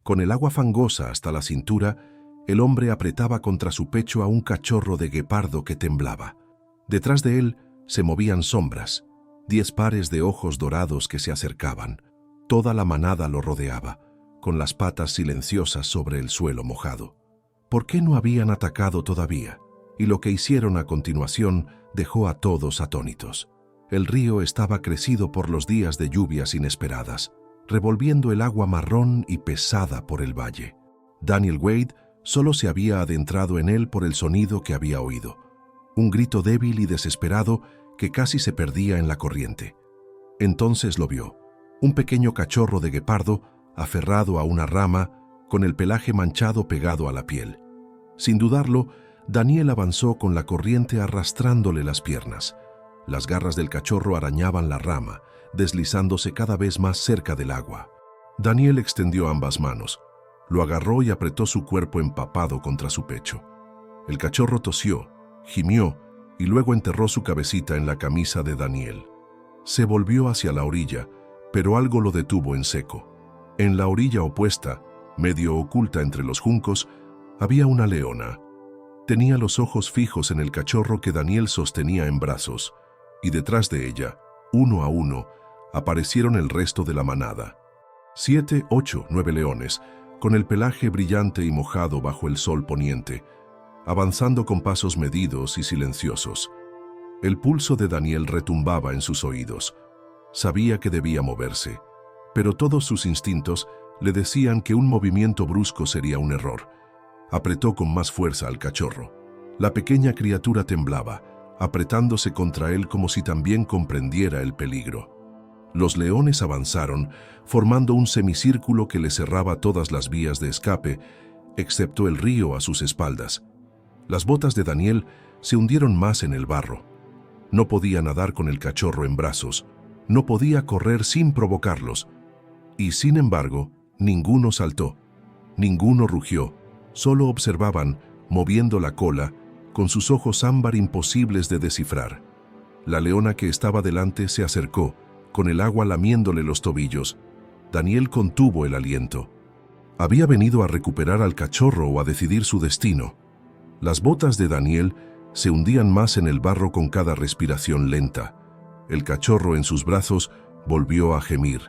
Con el agua fangosa hasta la cintura, el hombre apretaba contra su pecho a un cachorro de guepardo que temblaba. Detrás de él se movían sombras, 10 pares de ojos dorados que se acercaban. Toda la manada lo rodeaba, con las patas silenciosas sobre el suelo mojado. ¿Por qué no habían atacado todavía? Y lo que hicieron a continuación dejó a todos atónitos. El río estaba crecido por los días de lluvias inesperadas, revolviendo el agua marrón y pesada por el valle. Daniel Wade solo se había adentrado en él por el sonido que había oído, un grito débil y desesperado que casi se perdía en la corriente. Entonces lo vio, un pequeño cachorro de guepardo aferrado a una rama con el pelaje manchado pegado a la piel. Sin dudarlo, Daniel avanzó con la corriente arrastrándole las piernas. Las garras del cachorro arañaban la rama, deslizándose cada vez más cerca del agua. Daniel extendió ambas manos, lo agarró y apretó su cuerpo empapado contra su pecho. El cachorro tosió, gimió y luego enterró su cabecita en la camisa de Daniel. Se volvió hacia la orilla, pero algo lo detuvo en seco. En la orilla opuesta, medio oculta entre los juncos, había una leona. Tenía los ojos fijos en el cachorro que Daniel sostenía en brazos, y detrás de ella, uno a uno, aparecieron el resto de la manada. 7, 8, 9 leones, con el pelaje brillante y mojado bajo el sol poniente, avanzando con pasos medidos y silenciosos. El pulso de Daniel retumbaba en sus oídos. Sabía que debía moverse, pero todos sus instintos le decían que un movimiento brusco sería un error. Apretó con más fuerza al cachorro. La pequeña criatura temblaba, apretándose contra él como si también comprendiera el peligro. Los leones avanzaron, formando un semicírculo que le cerraba todas las vías de escape, excepto el río a sus espaldas. Las botas de Daniel se hundieron más en el barro. No podía nadar con el cachorro en brazos, no podía correr sin provocarlos. Y sin embargo, ninguno saltó, ninguno rugió, solo observaban, moviendo la cola, con sus ojos ámbar imposibles de descifrar. La leona que estaba delante se acercó, con el agua lamiéndole los tobillos. Daniel contuvo el aliento. Había venido a recuperar al cachorro o a decidir su destino. Las botas de Daniel se hundían más en el barro con cada respiración lenta. El cachorro en sus brazos volvió a gemir,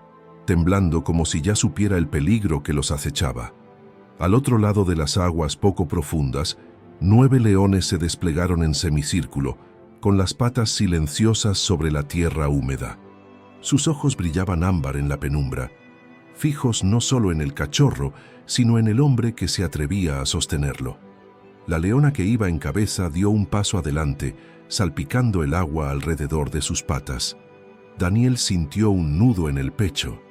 temblando como si ya supiera el peligro que los acechaba. Al otro lado de las aguas poco profundas, 9 leones se desplegaron en semicírculo, con las patas silenciosas sobre la tierra húmeda. Sus ojos brillaban ámbar en la penumbra, fijos no solo en el cachorro, sino en el hombre que se atrevía a sostenerlo. La leona que iba en cabeza dio un paso adelante, salpicando el agua alrededor de sus patas. Daniel sintió un nudo en el pecho.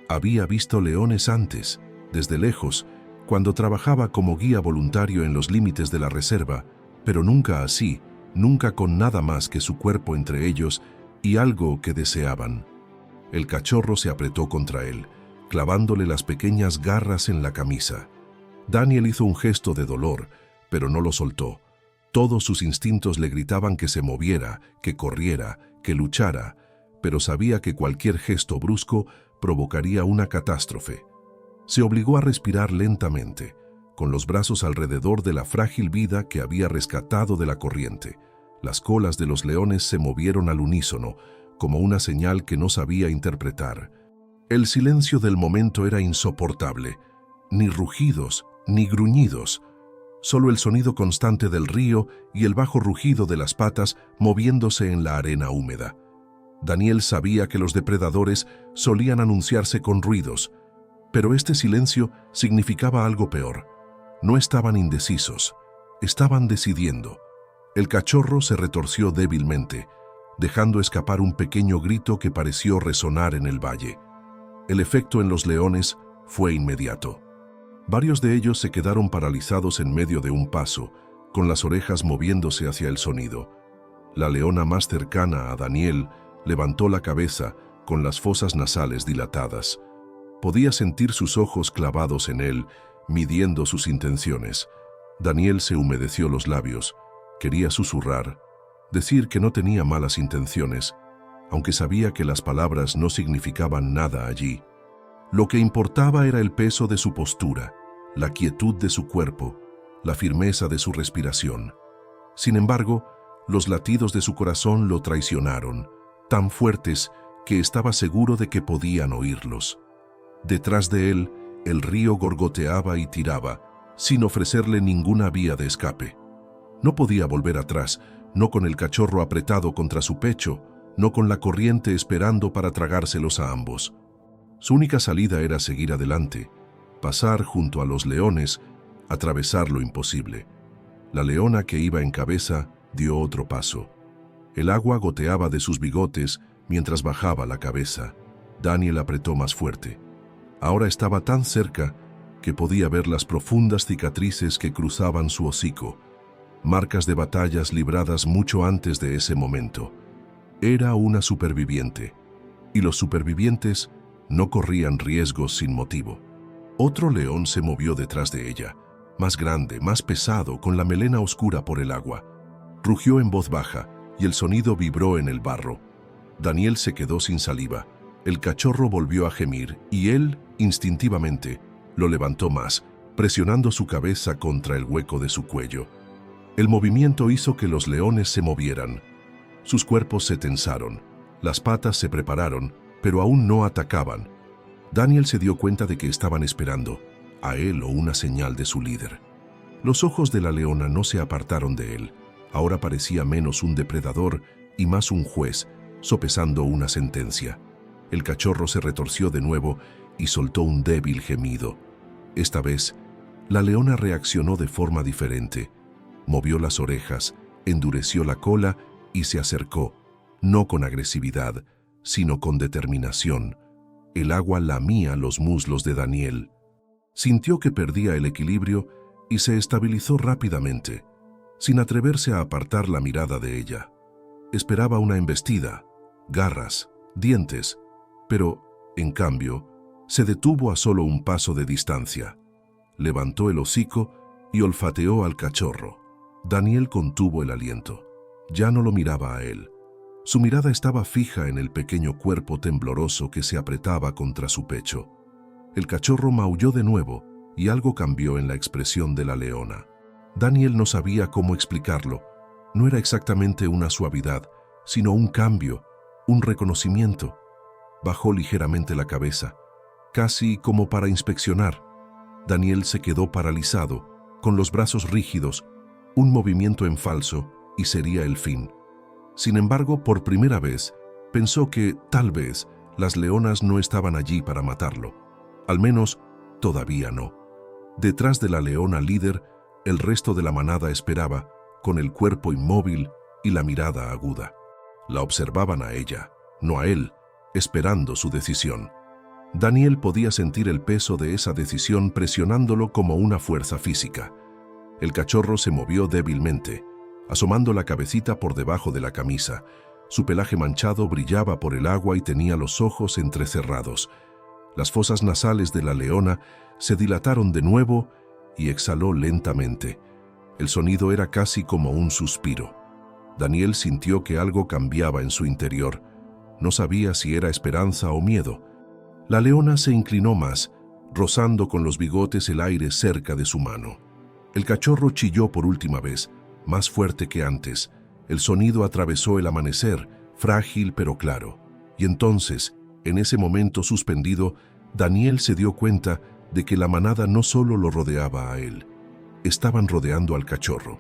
Había visto leones antes, desde lejos, cuando trabajaba como guía voluntario en los límites de la reserva, pero nunca así, nunca con nada más que su cuerpo entre ellos y algo que deseaban. El cachorro se apretó contra él, clavándole las pequeñas garras en la camisa. Daniel hizo un gesto de dolor, pero no lo soltó. Todos sus instintos le gritaban que se moviera, que corriera, que luchara, pero sabía que cualquier gesto brusco provocaría una catástrofe. Se obligó a respirar lentamente, con los brazos alrededor de la frágil vida que había rescatado de la corriente. Las colas de los leones se movieron al unísono, como una señal que no sabía interpretar. El silencio del momento era insoportable. Ni rugidos, ni gruñidos. Solo el sonido constante del río y el bajo rugido de las patas moviéndose en la arena húmeda. Daniel sabía que los depredadores solían anunciarse con ruidos, pero este silencio significaba algo peor. No estaban indecisos, estaban decidiendo. El cachorro se retorció débilmente, dejando escapar un pequeño grito que pareció resonar en el valle. El efecto en los leones fue inmediato. Varios de ellos se quedaron paralizados en medio de un paso, con las orejas moviéndose hacia el sonido. La leona más cercana a Daniel levantó la cabeza con las fosas nasales dilatadas. Podía sentir sus ojos clavados en él, midiendo sus intenciones. Daniel se humedeció los labios. Quería susurrar, decir que no tenía malas intenciones, aunque sabía que las palabras no significaban nada allí. Lo que importaba era el peso de su postura, la quietud de su cuerpo, la firmeza de su respiración. Sin embargo, los latidos de su corazón lo traicionaron, tan fuertes que estaba seguro de que podían oírlos. Detrás de él, el río gorgoteaba y tiraba, sin ofrecerle ninguna vía de escape. No podía volver atrás, no con el cachorro apretado contra su pecho, no con la corriente esperando para tragárselos a ambos. Su única salida era seguir adelante, pasar junto a los leones, atravesar lo imposible. La leona que iba en cabeza dio otro paso. El agua goteaba de sus bigotes mientras bajaba la cabeza. Daniel apretó más fuerte. Ahora estaba tan cerca que podía ver las profundas cicatrices que cruzaban su hocico, marcas de batallas libradas mucho antes de ese momento. Era una superviviente, y los supervivientes no corrían riesgos sin motivo. Otro león se movió detrás de ella, más grande, más pesado, con la melena oscura por el agua. Rugió en voz baja, y el sonido vibró en el barro. Daniel se quedó sin saliva. El cachorro volvió a gemir, y él, instintivamente, lo levantó más, presionando su cabeza contra el hueco de su cuello. El movimiento hizo que los leones se movieran. Sus cuerpos se tensaron, las patas se prepararon, pero aún no atacaban. Daniel se dio cuenta de que estaban esperando a él o una señal de su líder. Los ojos de la leona no se apartaron de él. Ahora parecía menos un depredador y más un juez, sopesando una sentencia. El cachorro se retorció de nuevo y soltó un débil gemido. Esta vez, la leona reaccionó de forma diferente. Movió las orejas, endureció la cola y se acercó, no con agresividad, sino con determinación. El agua lamía los muslos de Daniel. Sintió que perdía el equilibrio y se estabilizó rápidamente, sin atreverse a apartar la mirada de ella. Esperaba una embestida, garras, dientes, pero, en cambio, se detuvo a solo un paso de distancia. Levantó el hocico y olfateó al cachorro. Daniel contuvo el aliento. Ya no lo miraba a él. Su mirada estaba fija en el pequeño cuerpo tembloroso que se apretaba contra su pecho. El cachorro maulló de nuevo y algo cambió en la expresión de la leona. Daniel no sabía cómo explicarlo. No era exactamente una suavidad, sino un cambio, un reconocimiento. Bajó ligeramente la cabeza, casi como para inspeccionar. Daniel se quedó paralizado, con los brazos rígidos, un movimiento en falso y sería el fin. Sin embargo, por primera vez, pensó que, tal vez, las leonas no estaban allí para matarlo. Al menos, todavía no. Detrás de la leona líder, el resto de la manada esperaba, con el cuerpo inmóvil y la mirada aguda. La observaban a ella, no a él, esperando su decisión. Daniel podía sentir el peso de esa decisión presionándolo como una fuerza física. El cachorro se movió débilmente, asomando la cabecita por debajo de la camisa. Su pelaje manchado brillaba por el agua y tenía los ojos entrecerrados. Las fosas nasales de la leona se dilataron de nuevo y exhaló lentamente. El sonido era casi como un suspiro. Daniel sintió que algo cambiaba en su interior. No sabía si era esperanza o miedo. La leona se inclinó más, rozando con los bigotes el aire cerca de su mano. El cachorro chilló por última vez, más fuerte que antes. El sonido atravesó el amanecer, frágil pero claro. Y entonces, en ese momento suspendido, Daniel se dio cuenta de que la manada no solo lo rodeaba a él. Estaban rodeando al cachorro.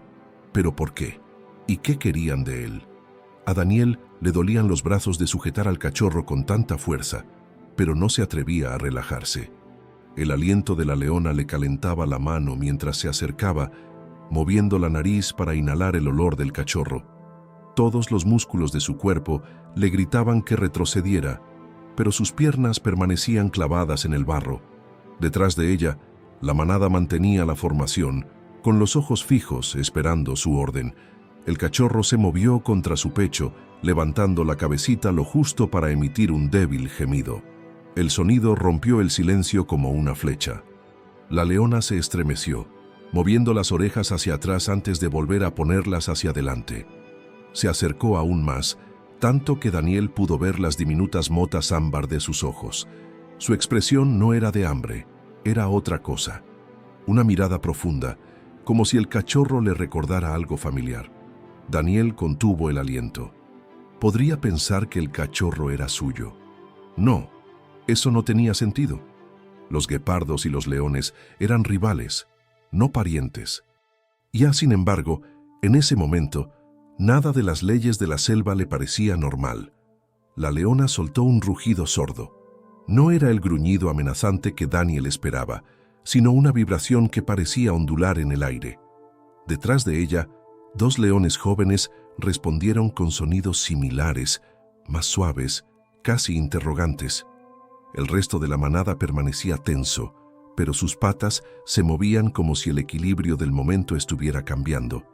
¿Pero por qué? ¿Y qué querían de él? A Daniel le dolían los brazos de sujetar al cachorro con tanta fuerza, pero no se atrevía a relajarse. El aliento de la leona le calentaba la mano mientras se acercaba, moviendo la nariz para inhalar el olor del cachorro. Todos los músculos de su cuerpo le gritaban que retrocediera, pero sus piernas permanecían clavadas en el barro. Detrás de ella, la manada mantenía la formación, con los ojos fijos esperando su orden. El cachorro se movió contra su pecho, levantando la cabecita lo justo para emitir un débil gemido. El sonido rompió el silencio como una flecha. La leona se estremeció, moviendo las orejas hacia atrás antes de volver a ponerlas hacia adelante. Se acercó aún más, tanto que Daniel pudo ver las diminutas motas ámbar de sus ojos. Su expresión no era de hambre, era otra cosa. Una mirada profunda, como si el cachorro le recordara algo familiar. Daniel contuvo el aliento. Podría pensar que el cachorro era suyo. No, eso no tenía sentido. Los guepardos y los leones eran rivales, no parientes. Ya, sin embargo, en ese momento, nada de las leyes de la selva le parecía normal. La leona soltó un rugido sordo. No era el gruñido amenazante que Daniel esperaba, sino una vibración que parecía ondular en el aire. Detrás de ella, dos leones jóvenes respondieron con sonidos similares, más suaves, casi interrogantes. El resto de la manada permanecía tenso, pero sus patas se movían como si el equilibrio del momento estuviera cambiando.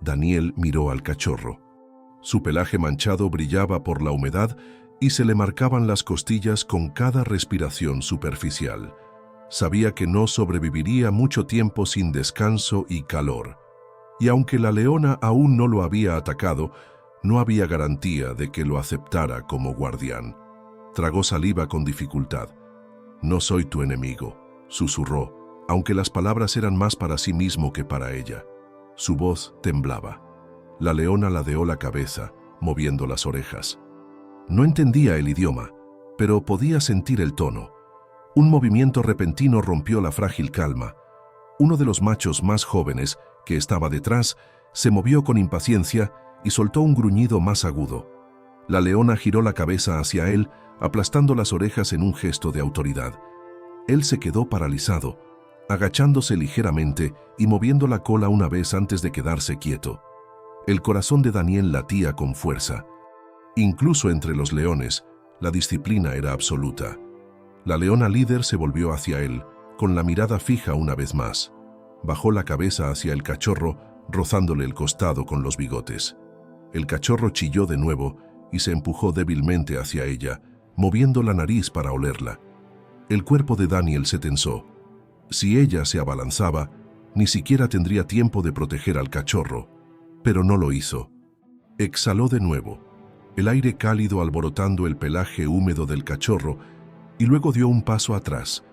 Daniel miró al cachorro. Su pelaje manchado brillaba por la humedad y se le marcaban las costillas con cada respiración superficial. Sabía que no sobreviviría mucho tiempo sin descanso y calor. Y aunque la leona aún no lo había atacado, no había garantía de que lo aceptara como guardián. Tragó saliva con dificultad. «No soy tu enemigo», susurró, aunque las palabras eran más para sí mismo que para ella. Su voz temblaba. La leona ladeó la cabeza, moviendo las orejas. No entendía el idioma, pero podía sentir el tono. Un movimiento repentino rompió la frágil calma. Uno de los machos más jóvenes, que estaba detrás, se movió con impaciencia y soltó un gruñido más agudo. La leona giró la cabeza hacia él, aplastando las orejas en un gesto de autoridad. Él se quedó paralizado, agachándose ligeramente y moviendo la cola una vez antes de quedarse quieto. El corazón de Daniel latía con fuerza. Incluso entre los leones, la disciplina era absoluta. La leona líder se volvió hacia él, con la mirada fija una vez más. Bajó la cabeza hacia el cachorro, rozándole el costado con los bigotes. El cachorro chilló de nuevo y se empujó débilmente hacia ella, moviendo la nariz para olerla. El cuerpo de Daniel se tensó. Si ella se abalanzaba, ni siquiera tendría tiempo de proteger al cachorro, pero no lo hizo. Exhaló de nuevo, el aire cálido alborotando el pelaje húmedo del cachorro, y luego dio un paso atrás,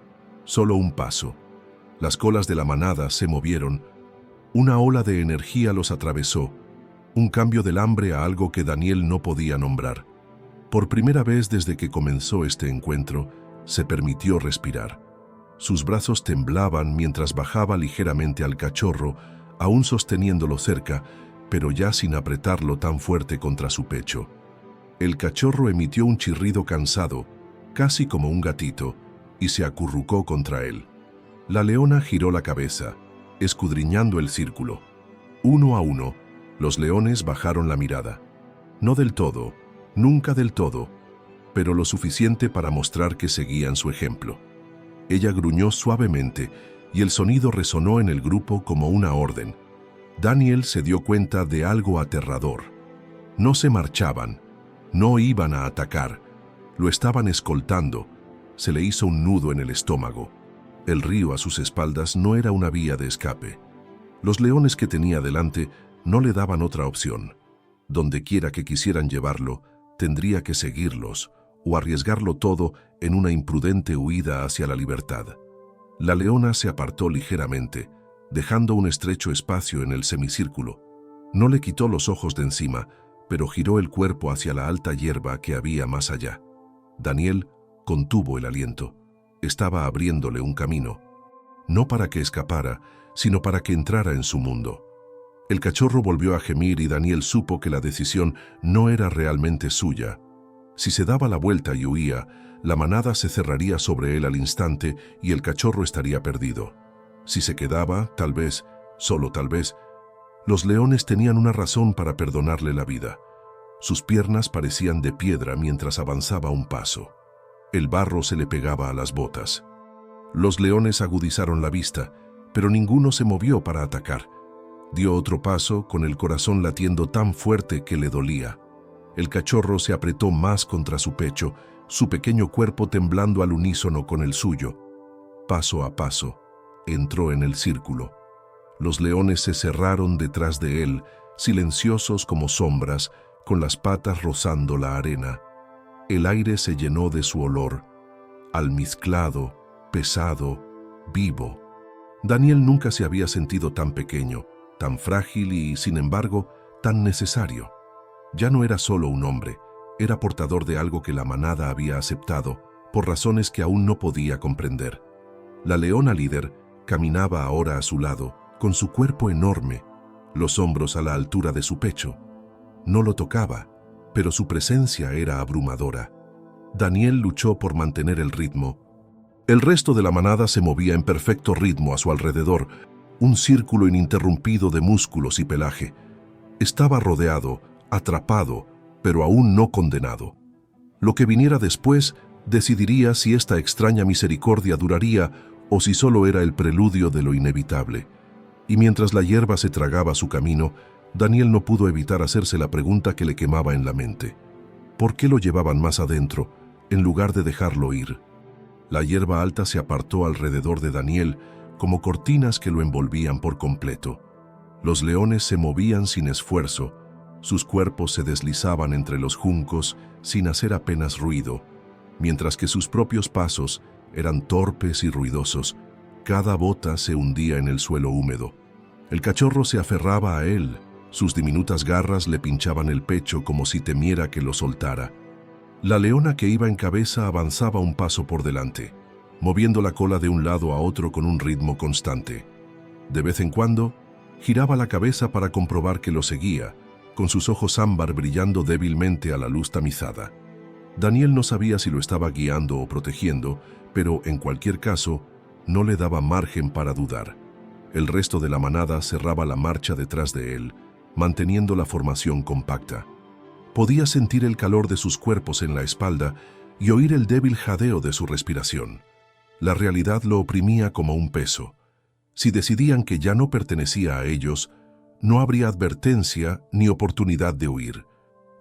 solo un paso. Las colas de la manada se movieron, una ola de energía los atravesó, un cambio del hambre a algo que Daniel no podía nombrar. Por primera vez desde que comenzó este encuentro, se permitió respirar. Sus brazos temblaban mientras bajaba ligeramente al cachorro, aún sosteniéndolo cerca, pero ya sin apretarlo tan fuerte contra su pecho. El cachorro emitió un chirrido cansado, casi como un gatito, y se acurrucó contra él. La leona giró la cabeza, escudriñando el círculo. Uno a uno, los leones bajaron la mirada. No del todo, nunca del todo, pero lo suficiente para mostrar que seguían su ejemplo. Ella gruñó suavemente y el sonido resonó en el grupo como una orden. Daniel se dio cuenta de algo aterrador. No se marchaban, no iban a atacar, lo estaban escoltando. Se le hizo un nudo en el estómago. El río a sus espaldas no era una vía de escape. Los leones que tenía delante no le daban otra opción. Donde quiera que quisieran llevarlo, tendría que seguirlos o arriesgarlo todo en una imprudente huida hacia la libertad. La leona se apartó ligeramente, dejando un estrecho espacio en el semicírculo. No le quitó los ojos de encima, pero giró el cuerpo hacia la alta hierba que había más allá. Daniel contuvo el aliento. Estaba abriéndole un camino, no para que escapara, sino para que entrara en su mundo. El cachorro volvió a gemir y Daniel supo que la decisión no era realmente suya. Si se daba la vuelta y huía, la manada se cerraría sobre él al instante y el cachorro estaría perdido. Si se quedaba, tal vez, solo tal vez, los leones tenían una razón para perdonarle la vida. Sus piernas parecían de piedra mientras avanzaba un paso. El barro se le pegaba a las botas. Los leones agudizaron la vista, pero ninguno se movió para atacar. Dio otro paso, con el corazón latiendo tan fuerte que le dolía. El cachorro se apretó más contra su pecho, su pequeño cuerpo temblando al unísono con el suyo. Paso a paso, entró en el círculo. Los leones se cerraron detrás de él, silenciosos como sombras, con las patas rozando la arena. El aire se llenó de su olor. almizclado, pesado, vivo. Daniel nunca se había sentido tan pequeño, tan frágil y, sin embargo, tan necesario. Ya no era solo un hombre, era portador de algo que la manada había aceptado, por razones que aún no podía comprender. La leona líder caminaba ahora a su lado, con su cuerpo enorme, los hombros a la altura de su pecho. No lo tocaba, pero su presencia era abrumadora. Daniel luchó por mantener el ritmo. El resto de la manada se movía en perfecto ritmo a su alrededor, un círculo ininterrumpido de músculos y pelaje. Estaba rodeado, atrapado, pero aún no condenado. Lo que viniera después decidiría si esta extraña misericordia duraría o si solo era el preludio de lo inevitable. Y mientras la hierba se tragaba su camino, Daniel no pudo evitar hacerse la pregunta que le quemaba en la mente. ¿Por qué lo llevaban más adentro, en lugar de dejarlo ir? La hierba alta se apartó alrededor de Daniel, como cortinas que lo envolvían por completo. Los leones se movían sin esfuerzo, sus cuerpos se deslizaban entre los juncos sin hacer apenas ruido, mientras que sus propios pasos eran torpes y ruidosos. Cada bota se hundía en el suelo húmedo. El cachorro se aferraba a él, sus diminutas garras le pinchaban el pecho como si temiera que lo soltara. La leona que iba en cabeza avanzaba un paso por delante, moviendo la cola de un lado a otro con un ritmo constante. De vez en cuando, giraba la cabeza para comprobar que lo seguía, con sus ojos ámbar brillando débilmente a la luz tamizada. Daniel no sabía si lo estaba guiando o protegiendo, pero en cualquier caso, no le daba margen para dudar. El resto de la manada cerraba la marcha detrás de él, manteniendo la formación compacta. Podía sentir el calor de sus cuerpos en la espalda y oír el débil jadeo de su respiración. La realidad lo oprimía como un peso. Si decidían que ya no pertenecía a ellos, no habría advertencia ni oportunidad de huir.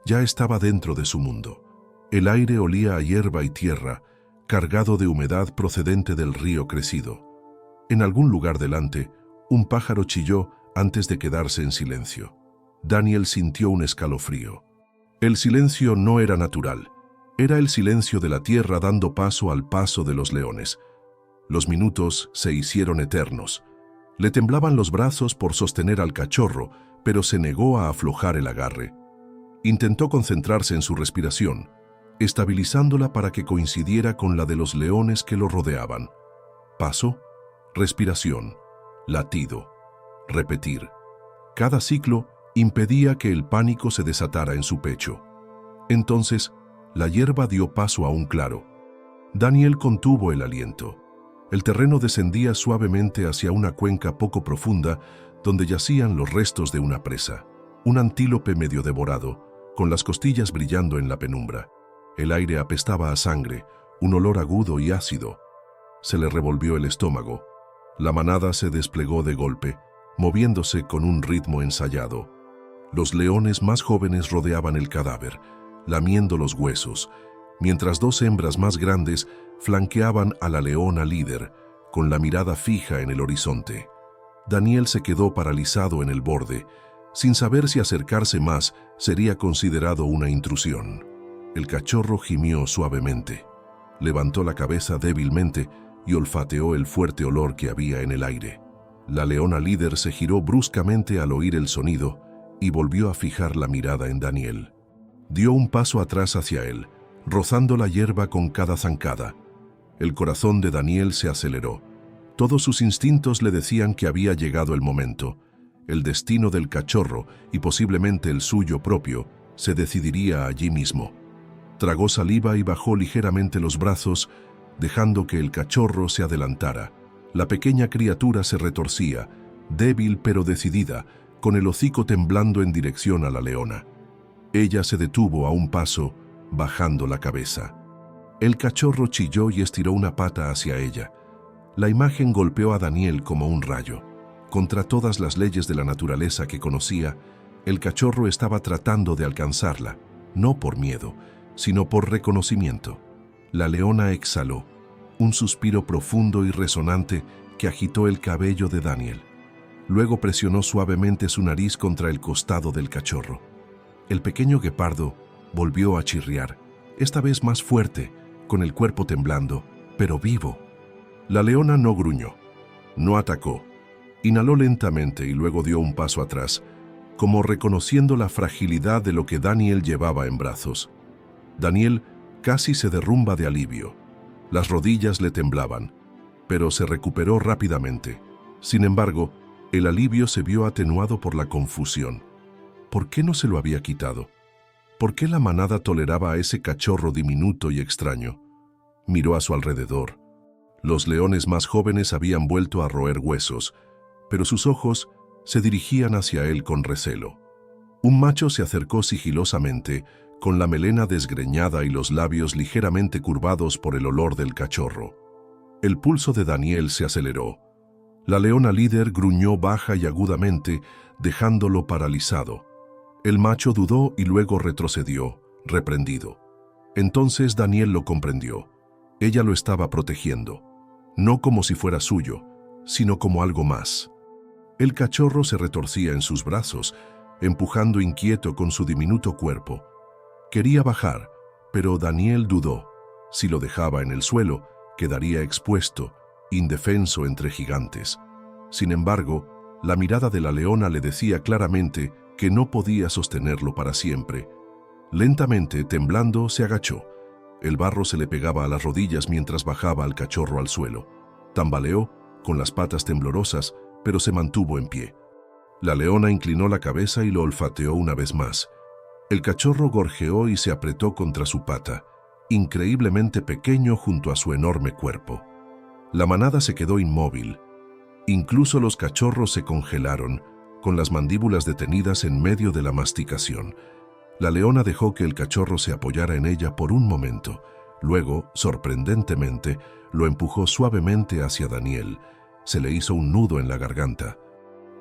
Ya estaba dentro de su mundo. El aire olía a hierba y tierra, cargado de humedad procedente del río crecido. En algún lugar delante, un pájaro chilló antes de quedarse en silencio. Daniel sintió un escalofrío. El silencio no era natural. Era el silencio de la tierra dando paso al paso de los leones. Los minutos se hicieron eternos. Le temblaban los brazos por sostener al cachorro, pero se negó a aflojar el agarre. Intentó concentrarse en su respiración, estabilizándola para que coincidiera con la de los leones que lo rodeaban. Paso, respiración, latido, repetir. Cada ciclo impedía que el pánico se desatara en su pecho. Entonces, la hierba dio paso a un claro. Daniel contuvo el aliento. El terreno descendía suavemente hacia una cuenca poco profunda donde yacían los restos de una presa. Un antílope medio devorado, con las costillas brillando en la penumbra. El aire apestaba a sangre, un olor agudo y ácido. Se le revolvió el estómago. La manada se desplegó de golpe, moviéndose con un ritmo ensayado. Los leones más jóvenes rodeaban el cadáver, lamiendo los huesos, mientras dos hembras más grandes flanqueaban a la leona líder, con la mirada fija en el horizonte. Daniel se quedó paralizado en el borde, sin saber si acercarse más sería considerado una intrusión. El cachorro gimió suavemente, levantó la cabeza débilmente y olfateó el fuerte olor que había en el aire. La leona líder se giró bruscamente al oír el sonido y volvió a fijar la mirada en Daniel. Dio un paso atrás hacia él, rozando la hierba con cada zancada. El corazón de Daniel se aceleró. Todos sus instintos le decían que había llegado el momento. El destino del cachorro, y posiblemente el suyo propio, se decidiría allí mismo. Tragó saliva y bajó ligeramente los brazos, dejando que el cachorro se adelantara. La pequeña criatura se retorcía, débil pero decidida, con el hocico temblando en dirección a la leona. Ella se detuvo a un paso, bajando la cabeza. El cachorro chilló y estiró una pata hacia ella. La imagen golpeó a Daniel como un rayo. Contra todas las leyes de la naturaleza que conocía, el cachorro estaba tratando de alcanzarla, no por miedo, sino por reconocimiento. La leona exhaló, un suspiro profundo y resonante que agitó el cabello de Daniel. Luego presionó suavemente su nariz contra el costado del cachorro. El pequeño guepardo volvió a chirriar, esta vez más fuerte, con el cuerpo temblando, pero vivo. La leona no gruñó, no atacó. Inhaló lentamente y luego dio un paso atrás, como reconociendo la fragilidad de lo que Daniel llevaba en brazos. Daniel casi se derrumba de alivio. Las rodillas le temblaban, pero se recuperó rápidamente. Sin embargo, el alivio se vio atenuado por la confusión. ¿Por qué no se lo había quitado? ¿Por qué la manada toleraba a ese cachorro diminuto y extraño? Miró a su alrededor. Los leones más jóvenes habían vuelto a roer huesos, pero sus ojos se dirigían hacia él con recelo. Un macho se acercó sigilosamente, con la melena desgreñada y los labios ligeramente curvados por el olor del cachorro. El pulso de Daniel se aceleró. La leona líder gruñó baja y agudamente, dejándolo paralizado. El macho dudó y luego retrocedió, reprendido. Entonces Daniel lo comprendió. Ella lo estaba protegiendo, no como si fuera suyo, sino como algo más. El cachorro se retorcía en sus brazos, empujando inquieto con su diminuto cuerpo. Quería bajar, pero Daniel dudó. Si lo dejaba en el suelo, quedaría expuesto, indefenso entre gigantes. Sin embargo, la mirada de la leona le decía claramente que no podía sostenerlo para siempre. Lentamente, temblando, se agachó. El barro se le pegaba a las rodillas mientras bajaba al cachorro al suelo. Tambaleó, con las patas temblorosas, pero se mantuvo en pie. La leona inclinó la cabeza y lo olfateó una vez más. El cachorro gorjeó y se apretó contra su pata, increíblemente pequeño junto a su enorme cuerpo. La manada se quedó inmóvil. Incluso los cachorros se congelaron, con las mandíbulas detenidas en medio de la masticación. La leona dejó que el cachorro se apoyara en ella por un momento. Luego, sorprendentemente, lo empujó suavemente hacia Daniel. Se le hizo un nudo en la garganta.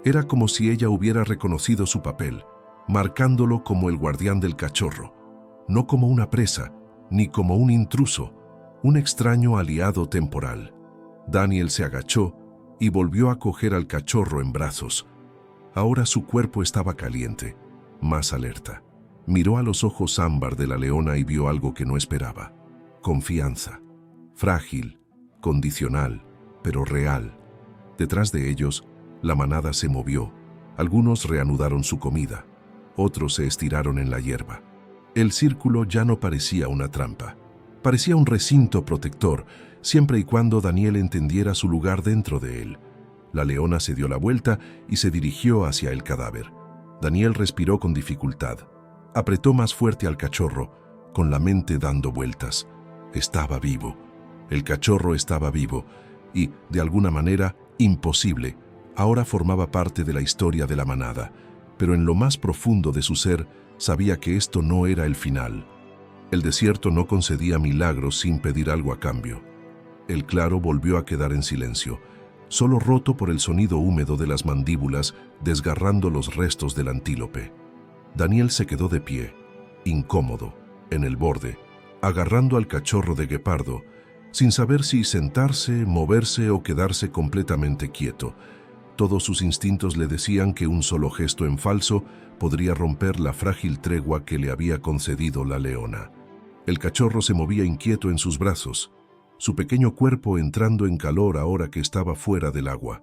Era como si ella hubiera reconocido su papel, marcándolo como el guardián del cachorro, no como una presa, ni como un intruso, un extraño aliado temporal. Daniel se agachó y volvió a coger al cachorro en brazos. Ahora su cuerpo estaba caliente, más alerta. Miró a los ojos ámbar de la leona y vio algo que no esperaba. Confianza. Frágil, condicional, pero real. Detrás de ellos, la manada se movió. Algunos reanudaron su comida. Otros se estiraron en la hierba. El círculo ya no parecía una trampa. Parecía un recinto protector, siempre y cuando Daniel entendiera su lugar dentro de él. La leona se dio la vuelta y se dirigió hacia el cadáver. Daniel respiró con dificultad. Apretó más fuerte al cachorro, con la mente dando vueltas. Estaba vivo. El cachorro estaba vivo y, de alguna manera, imposible. Ahora formaba parte de la historia de la manada, pero en lo más profundo de su ser sabía que esto no era el final. El desierto no concedía milagros sin pedir algo a cambio. El claro volvió a quedar en silencio, solo roto por el sonido húmedo de las mandíbulas desgarrando los restos del antílope. Daniel se quedó de pie, incómodo, en el borde, agarrando al cachorro de guepardo, sin saber si sentarse, moverse o quedarse completamente quieto. Todos sus instintos le decían que un solo gesto en falso podría romper la frágil tregua que le había concedido la leona. El cachorro se movía inquieto en sus brazos, su pequeño cuerpo entrando en calor ahora que estaba fuera del agua.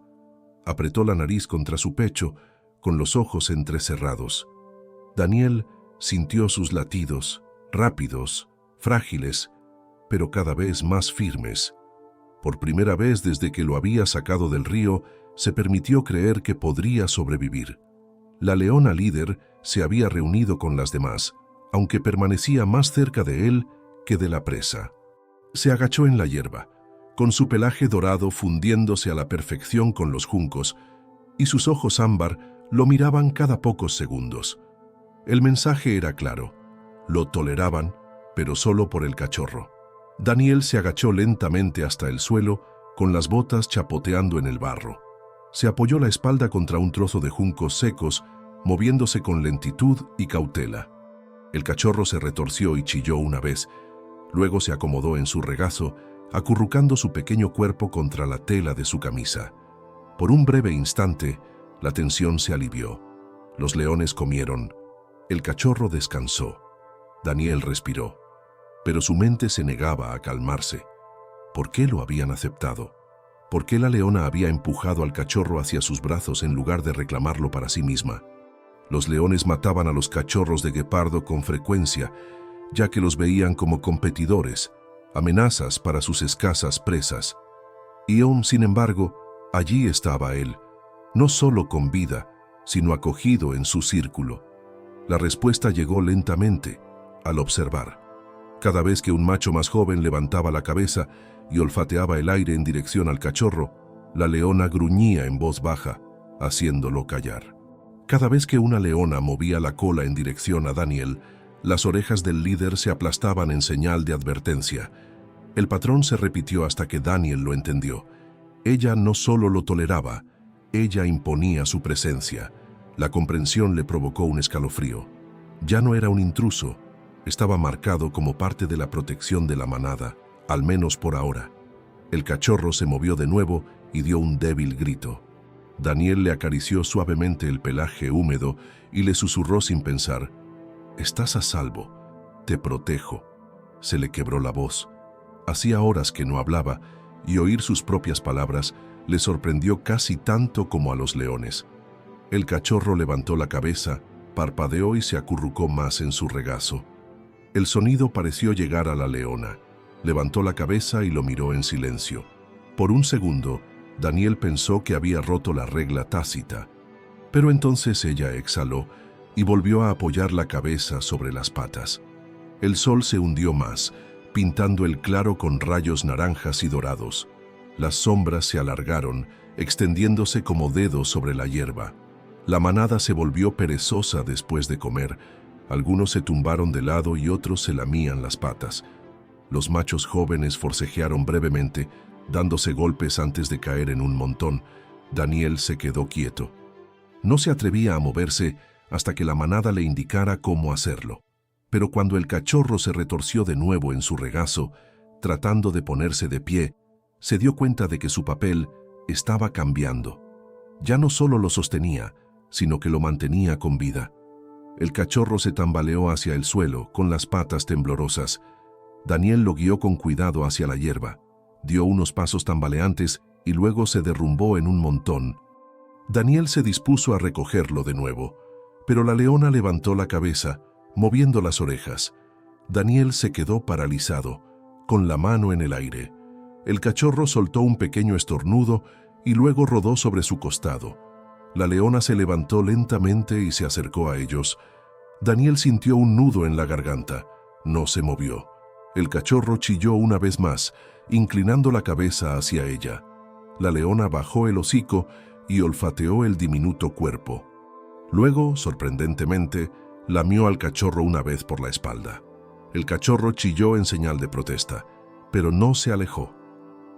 Apretó la nariz contra su pecho, con los ojos entrecerrados. Daniel sintió sus latidos, rápidos, frágiles, pero cada vez más firmes. Por primera vez desde que lo había sacado del río, se permitió creer que podría sobrevivir. La leona líder se había reunido con las demás, aunque permanecía más cerca de él que de la presa. Se agachó en la hierba, con su pelaje dorado fundiéndose a la perfección con los juncos, y sus ojos ámbar lo miraban cada pocos segundos. El mensaje era claro: lo toleraban, pero solo por el cachorro. Daniel se agachó lentamente hasta el suelo, con las botas chapoteando en el barro. Se apoyó la espalda contra un trozo de juncos secos, moviéndose con lentitud y cautela. El cachorro se retorció y chilló una vez. Luego se acomodó en su regazo, acurrucando su pequeño cuerpo contra la tela de su camisa. Por un breve instante, la tensión se alivió. Los leones comieron. El cachorro descansó. Daniel respiró, pero su mente se negaba a calmarse. ¿Por qué lo habían aceptado? ¿Por qué la leona había empujado al cachorro hacia sus brazos en lugar de reclamarlo para sí misma? Los leones mataban a los cachorros de guepardo con frecuencia, ya que los veían como competidores, amenazas para sus escasas presas. Y aún, sin embargo, allí estaba él, no solo con vida, sino acogido en su círculo. La respuesta llegó lentamente, al observar. Cada vez que un macho más joven levantaba la cabeza y olfateaba el aire en dirección al cachorro, la leona gruñía en voz baja, haciéndolo callar. Cada vez que una leona movía la cola en dirección a Daniel, las orejas del líder se aplastaban en señal de advertencia. El patrón se repitió hasta que Daniel lo entendió. Ella no solo lo toleraba, ella imponía su presencia. La comprensión le provocó un escalofrío. Ya no era un intruso, estaba marcado como parte de la protección de la manada, al menos por ahora. El cachorro se movió de nuevo y dio un débil grito. Daniel le acarició suavemente el pelaje húmedo y le susurró sin pensar: «Estás a salvo, te protejo». Se le quebró la voz. Hacía horas que no hablaba, y oír sus propias palabras le sorprendió casi tanto como a los leones. El cachorro levantó la cabeza, parpadeó y se acurrucó más en su regazo. El sonido pareció llegar a la leona. Levantó la cabeza y lo miró en silencio. Por un segundo, Daniel pensó que había roto la regla tácita, pero entonces ella exhaló y volvió a apoyar la cabeza sobre las patas. El sol se hundió más, pintando el claro con rayos naranjas y dorados. Las sombras se alargaron, extendiéndose como dedos sobre la hierba. La manada se volvió perezosa después de comer. Algunos se tumbaron de lado y otros se lamían las patas. Los machos jóvenes forcejearon brevemente, dándose golpes antes de caer en un montón. Daniel se quedó quieto. No se atrevía a moverse hasta que la manada le indicara cómo hacerlo. Pero cuando el cachorro se retorció de nuevo en su regazo, tratando de ponerse de pie, se dio cuenta de que su papel estaba cambiando. Ya no solo lo sostenía, sino que lo mantenía con vida. El cachorro se tambaleó hacia el suelo, con las patas temblorosas. Daniel lo guió con cuidado hacia la hierba. Dio unos pasos tambaleantes y luego se derrumbó en un montón. Daniel se dispuso a recogerlo de nuevo, pero la leona levantó la cabeza, moviendo las orejas. Daniel se quedó paralizado, con la mano en el aire. El cachorro soltó un pequeño estornudo y luego rodó sobre su costado. La leona se levantó lentamente y se acercó a ellos. Daniel sintió un nudo en la garganta. No se movió. El cachorro chilló una vez más, inclinando la cabeza hacia ella. La leona bajó el hocico y olfateó el diminuto cuerpo. Luego, sorprendentemente, lamió al cachorro una vez por la espalda. El cachorro chilló en señal de protesta, pero no se alejó.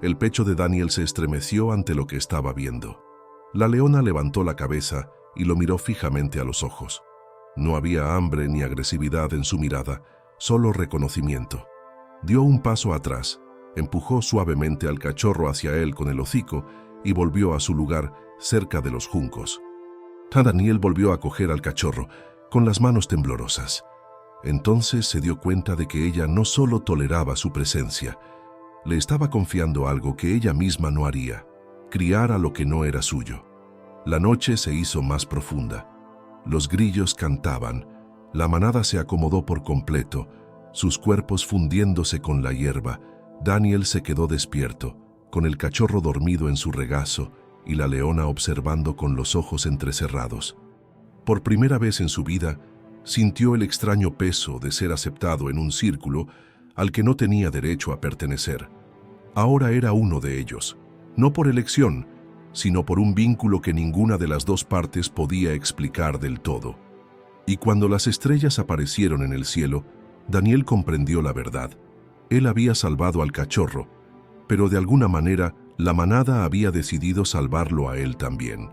El pecho de Daniel se estremeció ante lo que estaba viendo. La leona levantó la cabeza y lo miró fijamente a los ojos. No había hambre ni agresividad en su mirada, solo reconocimiento. Dio un paso atrás, empujó suavemente al cachorro hacia él con el hocico y volvió a su lugar cerca de los juncos. Daniel volvió a coger al cachorro, con las manos temblorosas. Entonces se dio cuenta de que ella no solo toleraba su presencia, le estaba confiando algo que ella misma no haría: criar a lo que no era suyo. La noche se hizo más profunda. Los grillos cantaban, la manada se acomodó por completo, sus cuerpos fundiéndose con la hierba. Daniel se quedó despierto, con el cachorro dormido en su regazo y la leona observando con los ojos entrecerrados. Por primera vez en su vida, sintió el extraño peso de ser aceptado en un círculo al que no tenía derecho a pertenecer. Ahora era uno de ellos, no por elección, sino por un vínculo que ninguna de las dos partes podía explicar del todo. Y cuando las estrellas aparecieron en el cielo, Daniel comprendió la verdad. Él había salvado al cachorro, pero de alguna manera la manada había decidido salvarlo a él también.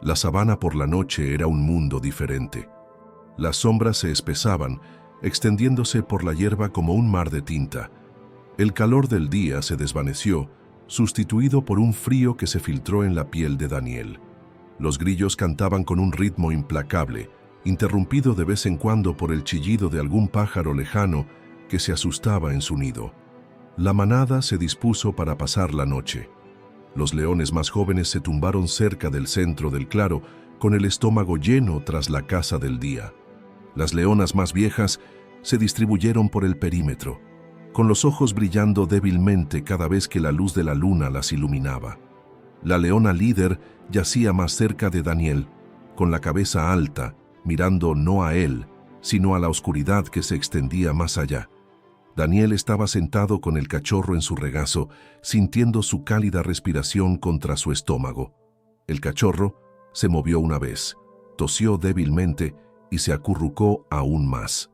La sabana por la noche era un mundo diferente. Las sombras se espesaban, extendiéndose por la hierba como un mar de tinta. El calor del día se desvaneció, sustituido por un frío que se filtró en la piel de Daniel. Los grillos cantaban con un ritmo implacable, interrumpido de vez en cuando por el chillido de algún pájaro lejano que se asustaba en su nido. La manada se dispuso para pasar la noche. Los leones más jóvenes se tumbaron cerca del centro del claro, con el estómago lleno tras la caza del día. Las leonas más viejas se distribuyeron por el perímetro, con los ojos brillando débilmente cada vez que la luz de la luna las iluminaba. La leona líder yacía más cerca de Daniel, con la cabeza alta, mirando no a él, sino a la oscuridad que se extendía más allá. Daniel estaba sentado con el cachorro en su regazo, sintiendo su cálida respiración contra su estómago. El cachorro se movió una vez, tosió débilmente y se acurrucó aún más.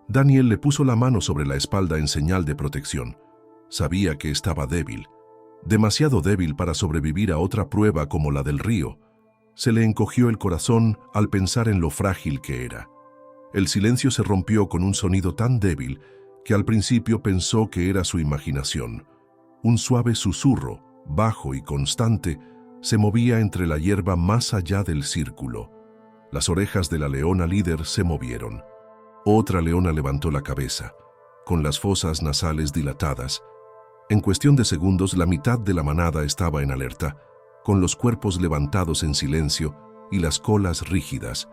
Daniel le puso la mano sobre la espalda en señal de protección. Sabía que estaba débil, demasiado débil para sobrevivir a otra prueba como la del río. Se le encogió el corazón al pensar en lo frágil que era. El silencio se rompió con un sonido tan débil que al principio pensó que era su imaginación. Un suave susurro, bajo y constante, se movía entre la hierba más allá del círculo. Las orejas de la leona líder se movieron. Otra leona levantó la cabeza, con las fosas nasales dilatadas. En cuestión de segundos, la mitad de la manada estaba en alerta, con los cuerpos levantados en silencio y las colas rígidas.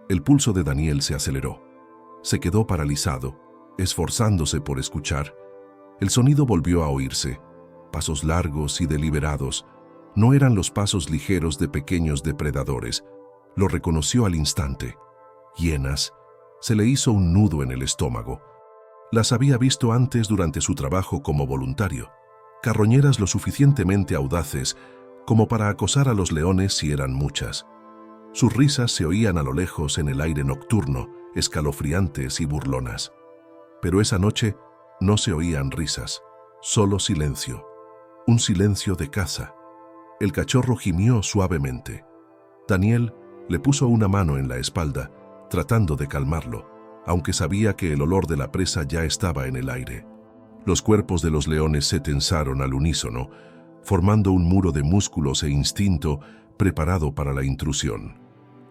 El pulso de Daniel se aceleró. Se quedó paralizado, esforzándose por escuchar. El sonido volvió a oírse. Pasos largos y deliberados. No eran los pasos ligeros de pequeños depredadores. Lo reconoció al instante. Hienas. Se le hizo un nudo en el estómago. Las había visto antes durante su trabajo como voluntario. Carroñeras lo suficientemente audaces como para acosar a los leones si eran muchas. Sus risas se oían a lo lejos en el aire nocturno, escalofriantes y burlonas. Pero esa noche no se oían risas, solo silencio. Un silencio de caza. El cachorro gimió suavemente. Daniel le puso una mano en la espalda, tratando de calmarlo, aunque sabía que el olor de la presa ya estaba en el aire. Los cuerpos de los leones se tensaron al unísono, formando un muro de músculos e instinto preparado para la intrusión.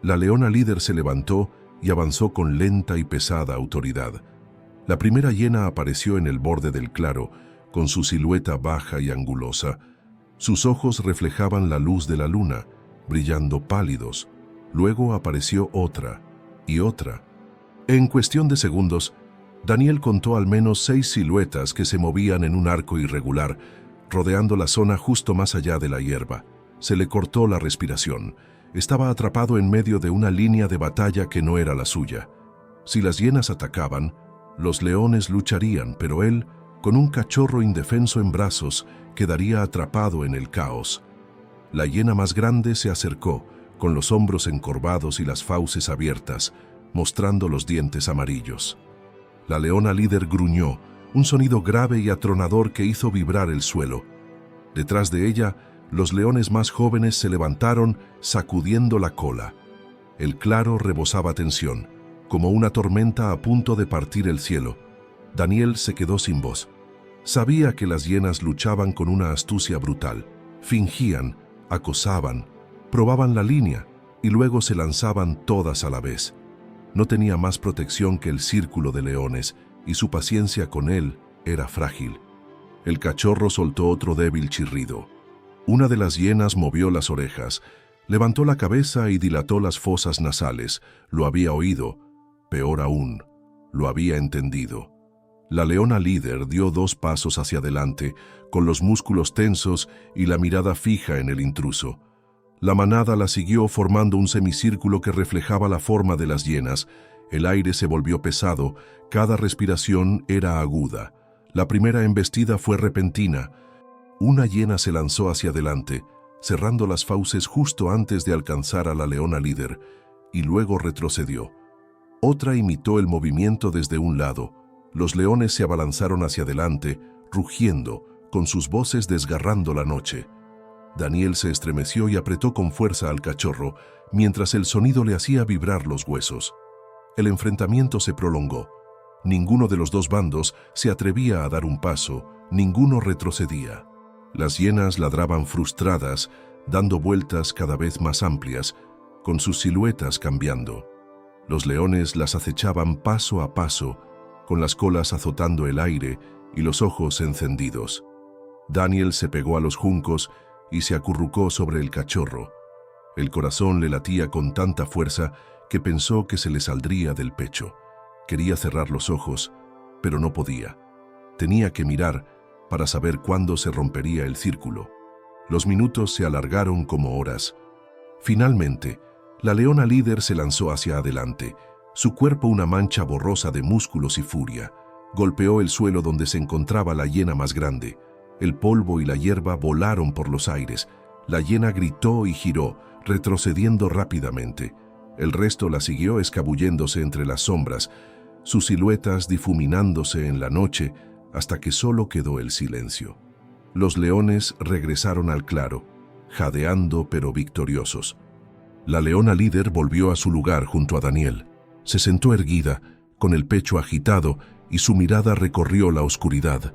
La leona líder se levantó y avanzó con lenta y pesada autoridad. La primera hiena apareció en el borde del claro, con su silueta baja y angulosa. Sus ojos reflejaban la luz de la luna, brillando pálidos. Luego apareció otra y otra. En cuestión de segundos, Daniel contó al menos 6 siluetas que se movían en un arco irregular, rodeando la zona justo más allá de la hierba. Se le cortó la respiración. Estaba atrapado en medio de una línea de batalla que no era la suya. Si las hienas atacaban, los leones lucharían, pero él, con un cachorro indefenso en brazos, quedaría atrapado en el caos. La hiena más grande se acercó, con los hombros encorvados y las fauces abiertas, mostrando los dientes amarillos. La leona líder gruñó, un sonido grave y atronador que hizo vibrar el suelo. Detrás de ella, los leones más jóvenes se levantaron, sacudiendo la cola. El claro rebosaba tensión, como una tormenta a punto de partir el cielo. Daniel se quedó sin voz. Sabía que las hienas luchaban con una astucia brutal. Fingían, acosaban, probaban la línea y luego se lanzaban todas a la vez. No tenía más protección que el círculo de leones y su paciencia con él era frágil. El cachorro soltó otro débil chirrido. Una de las hienas movió las orejas, levantó la cabeza y dilató las fosas nasales. Lo había oído. Peor aún, lo había entendido. La leona líder dio 2 pasos hacia adelante, con los músculos tensos y la mirada fija en el intruso. La manada la siguió formando un semicírculo que reflejaba la forma de las hienas. El aire se volvió pesado, cada respiración era aguda. La primera embestida fue repentina. Una hiena se lanzó hacia adelante, cerrando las fauces justo antes de alcanzar a la leona líder, y luego retrocedió. Otra imitó el movimiento desde un lado. Los leones se abalanzaron hacia adelante, rugiendo, con sus voces desgarrando la noche. Daniel se estremeció y apretó con fuerza al cachorro, mientras el sonido le hacía vibrar los huesos. El enfrentamiento se prolongó. Ninguno de los 2 bandos se atrevía a dar un paso, ninguno retrocedía. Las hienas ladraban frustradas, dando vueltas cada vez más amplias, con sus siluetas cambiando. Los leones las acechaban paso a paso, con las colas azotando el aire y los ojos encendidos. Daniel se pegó a los juncos y se acurrucó sobre el cachorro. El corazón le latía con tanta fuerza que pensó que se le saldría del pecho. Quería cerrar los ojos, pero no podía. Tenía que mirar para saber cuándo se rompería el círculo. Los minutos se alargaron como horas. Finalmente, la leona líder se lanzó hacia adelante, su cuerpo una mancha borrosa de músculos y furia. Golpeó el suelo donde se encontraba la hiena más grande. El polvo y la hierba volaron por los aires. La hiena gritó y giró, retrocediendo rápidamente. El resto la siguió escabulléndose entre las sombras, sus siluetas difuminándose en la noche hasta que solo quedó el silencio. Los leones regresaron al claro, jadeando pero victoriosos. La leona líder volvió a su lugar junto a Daniel. Se sentó erguida, con el pecho agitado, y su mirada recorrió la oscuridad.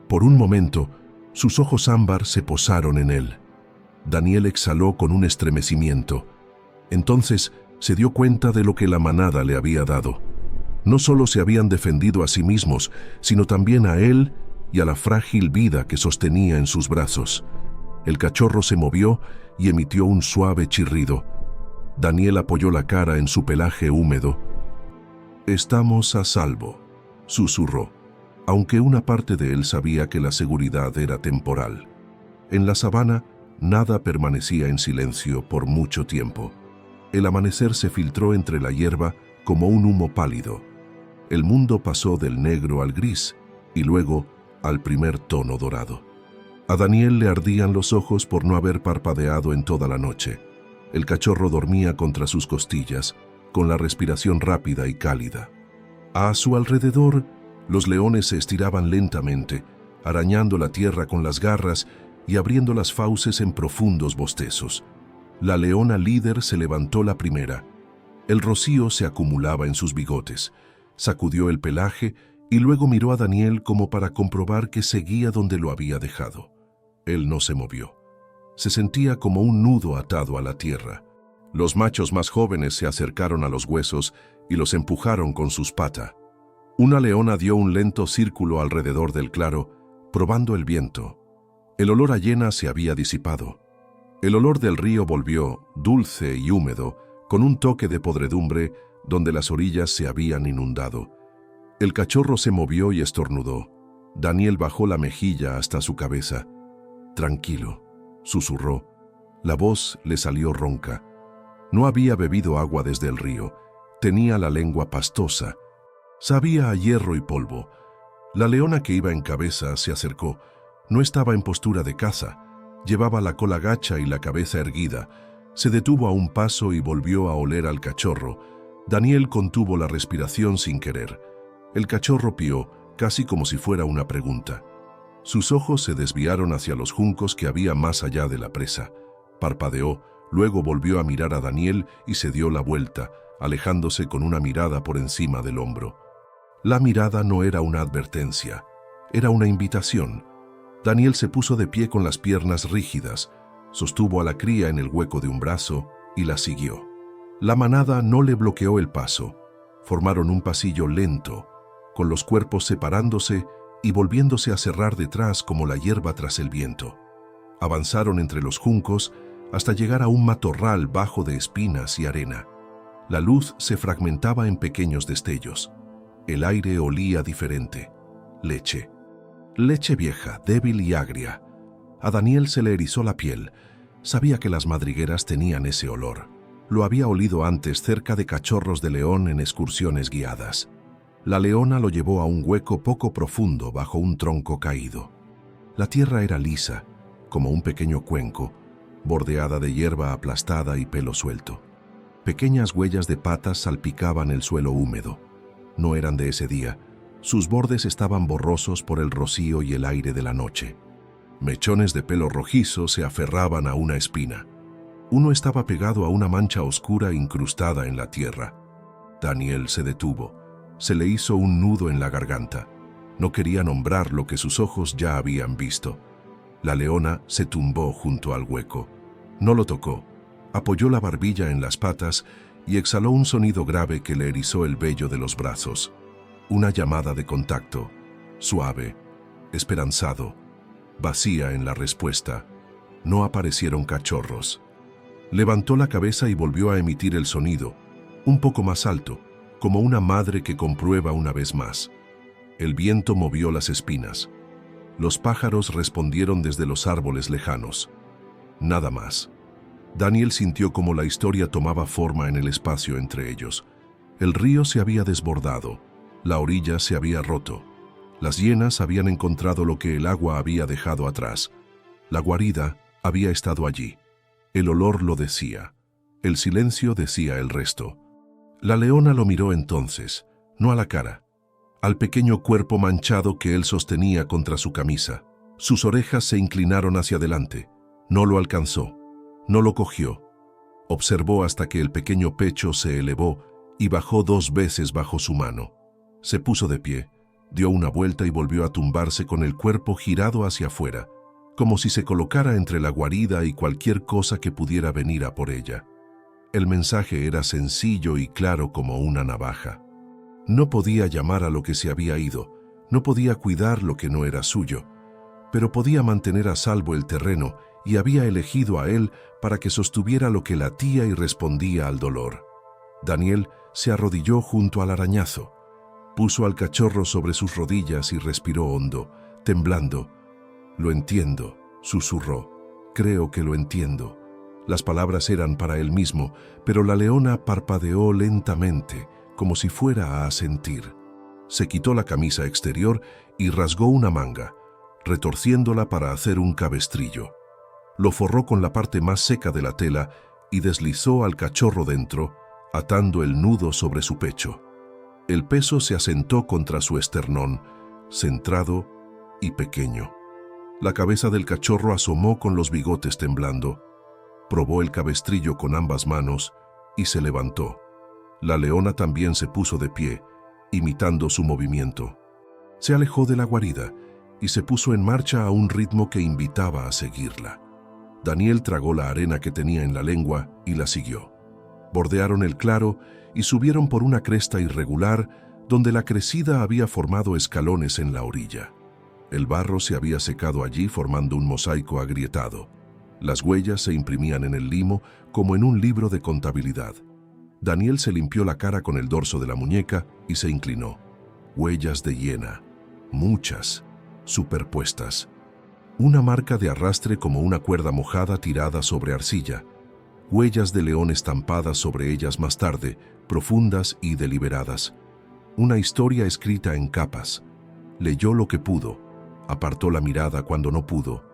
Por un momento, sus ojos ámbar se posaron en él. Daniel exhaló con un estremecimiento. Entonces se dio cuenta de lo que la manada le había dado. No solo se habían defendido a sí mismos, sino también a él y a la frágil vida que sostenía en sus brazos. El cachorro se movió y emitió un suave chirrido. Daniel apoyó la cara en su pelaje húmedo. «Estamos a salvo», susurró, aunque una parte de él sabía que la seguridad era temporal. En la sabana, nada permanecía en silencio por mucho tiempo. El amanecer se filtró entre la hierba como un humo pálido. El mundo pasó del negro al gris y luego al primer tono dorado. A Daniel le ardían los ojos por no haber parpadeado en toda la noche. El cachorro dormía contra sus costillas, con la respiración rápida y cálida. A su alrededor, los leones se estiraban lentamente, arañando la tierra con las garras y abriendo las fauces en profundos bostezos. La leona líder se levantó la primera. El rocío se acumulaba en sus bigotes. Sacudió el pelaje y luego miró a Daniel como para comprobar que seguía donde lo había dejado. Él no se movió. Se sentía como un nudo atado a la tierra. Los machos más jóvenes se acercaron a los huesos y los empujaron con sus patas. Una leona dio un lento círculo alrededor del claro, probando el viento. El olor a hiena se había disipado. El olor del río volvió, dulce y húmedo, con un toque de podredumbre donde las orillas se habían inundado. El cachorro se movió y estornudó. Daniel bajó la mejilla hasta su cabeza. «Tranquilo», susurró. La voz le salió ronca. No había bebido agua desde el río. Tenía la lengua pastosa. Sabía a hierro y polvo. La leona que iba en cabeza se acercó. No estaba en postura de caza. Llevaba la cola gacha y la cabeza erguida. Se detuvo a un paso y volvió a oler al cachorro. Daniel contuvo la respiración sin querer. El cachorro pió, casi como si fuera una pregunta. Sus ojos se desviaron hacia los juncos que había más allá de la presa. Parpadeó, luego volvió a mirar a Daniel y se dio la vuelta, alejándose con una mirada por encima del hombro. La mirada no era una advertencia, era una invitación. Daniel se puso de pie con las piernas rígidas, sostuvo a la cría en el hueco de un brazo y la siguió. La manada no le bloqueó el paso. Formaron un pasillo lento, con los cuerpos separándose y volviéndose a cerrar detrás como la hierba tras el viento. Avanzaron entre los juncos hasta llegar a un matorral bajo de espinas y arena. La luz se fragmentaba en pequeños destellos. El aire olía diferente. Leche. Leche vieja, débil y agria. A Daniel se le erizó la piel. Sabía que las madrigueras tenían ese olor. Lo había olido antes cerca de cachorros de león en excursiones guiadas. La leona lo llevó a un hueco poco profundo bajo un tronco caído. La tierra era lisa, como un pequeño cuenco, bordeada de hierba aplastada y pelo suelto. Pequeñas huellas de patas salpicaban el suelo húmedo. No eran de ese día. Sus bordes estaban borrosos por el rocío y el aire de la noche. Mechones de pelo rojizo se aferraban a una espina. Uno estaba pegado a una mancha oscura incrustada en la tierra. Daniel se detuvo. Se le hizo un nudo en la garganta. No quería nombrar lo que sus ojos ya habían visto. La leona se tumbó junto al hueco. No lo tocó. Apoyó la barbilla en las patas y exhaló un sonido grave que le erizó el vello de los brazos. Una llamada de contacto, suave, esperanzado. Vacía en la respuesta. No aparecieron cachorros. Levantó la cabeza y volvió a emitir el sonido, un poco más alto, como una madre que comprueba una vez más. El viento movió las espinas. Los pájaros respondieron desde los árboles lejanos. Nada más. Daniel sintió como la historia tomaba forma en el espacio entre ellos. El río se había desbordado, la orilla se había roto. Las hienas habían encontrado lo que el agua había dejado atrás. La guarida había estado allí. El olor lo decía. El silencio decía el resto. La leona lo miró entonces, no a la cara, al pequeño cuerpo manchado que él sostenía contra su camisa. Sus orejas se inclinaron hacia adelante. No lo alcanzó, no lo cogió. Observó hasta que el pequeño pecho se elevó y bajó 2 veces bajo su mano. Se puso de pie, dio una vuelta y volvió a tumbarse con el cuerpo girado hacia afuera, como si se colocara entre la guarida y cualquier cosa que pudiera venir a por ella. El mensaje era sencillo y claro como una navaja. No podía llamar a lo que se había ido, no podía cuidar lo que no era suyo, pero podía mantener a salvo el terreno y había elegido a él para que sostuviera lo que latía y respondía al dolor. Daniel se arrodilló junto al arañazo, puso al cachorro sobre sus rodillas y respiró hondo, temblando. «Lo entiendo», susurró. «Creo que lo entiendo». Las palabras eran para él mismo, pero la leona parpadeó lentamente, como si fuera a asentir. Se quitó la camisa exterior y rasgó una manga, retorciéndola para hacer un cabestrillo. Lo forró con la parte más seca de la tela y deslizó al cachorro dentro, atando el nudo sobre su pecho. El peso se asentó contra su esternón, centrado y pequeño. La cabeza del cachorro asomó con los bigotes temblando. Probó el cabestrillo con ambas manos y se levantó. La leona también se puso de pie, imitando su movimiento. Se alejó de la guarida y se puso en marcha a un ritmo que invitaba a seguirla. Daniel tragó la arena que tenía en la lengua y la siguió. Bordearon el claro y subieron por una cresta irregular donde la crecida había formado escalones en la orilla. El barro se había secado allí formando un mosaico agrietado. Las huellas se imprimían en el limo como en un libro de contabilidad. Daniel se limpió la cara con el dorso de la muñeca y se inclinó. Huellas de hiena, muchas, superpuestas. Una marca de arrastre como una cuerda mojada tirada sobre arcilla. Huellas de león estampadas sobre ellas más tarde, profundas y deliberadas. Una historia escrita en capas. Leyó lo que pudo, apartó la mirada cuando no pudo.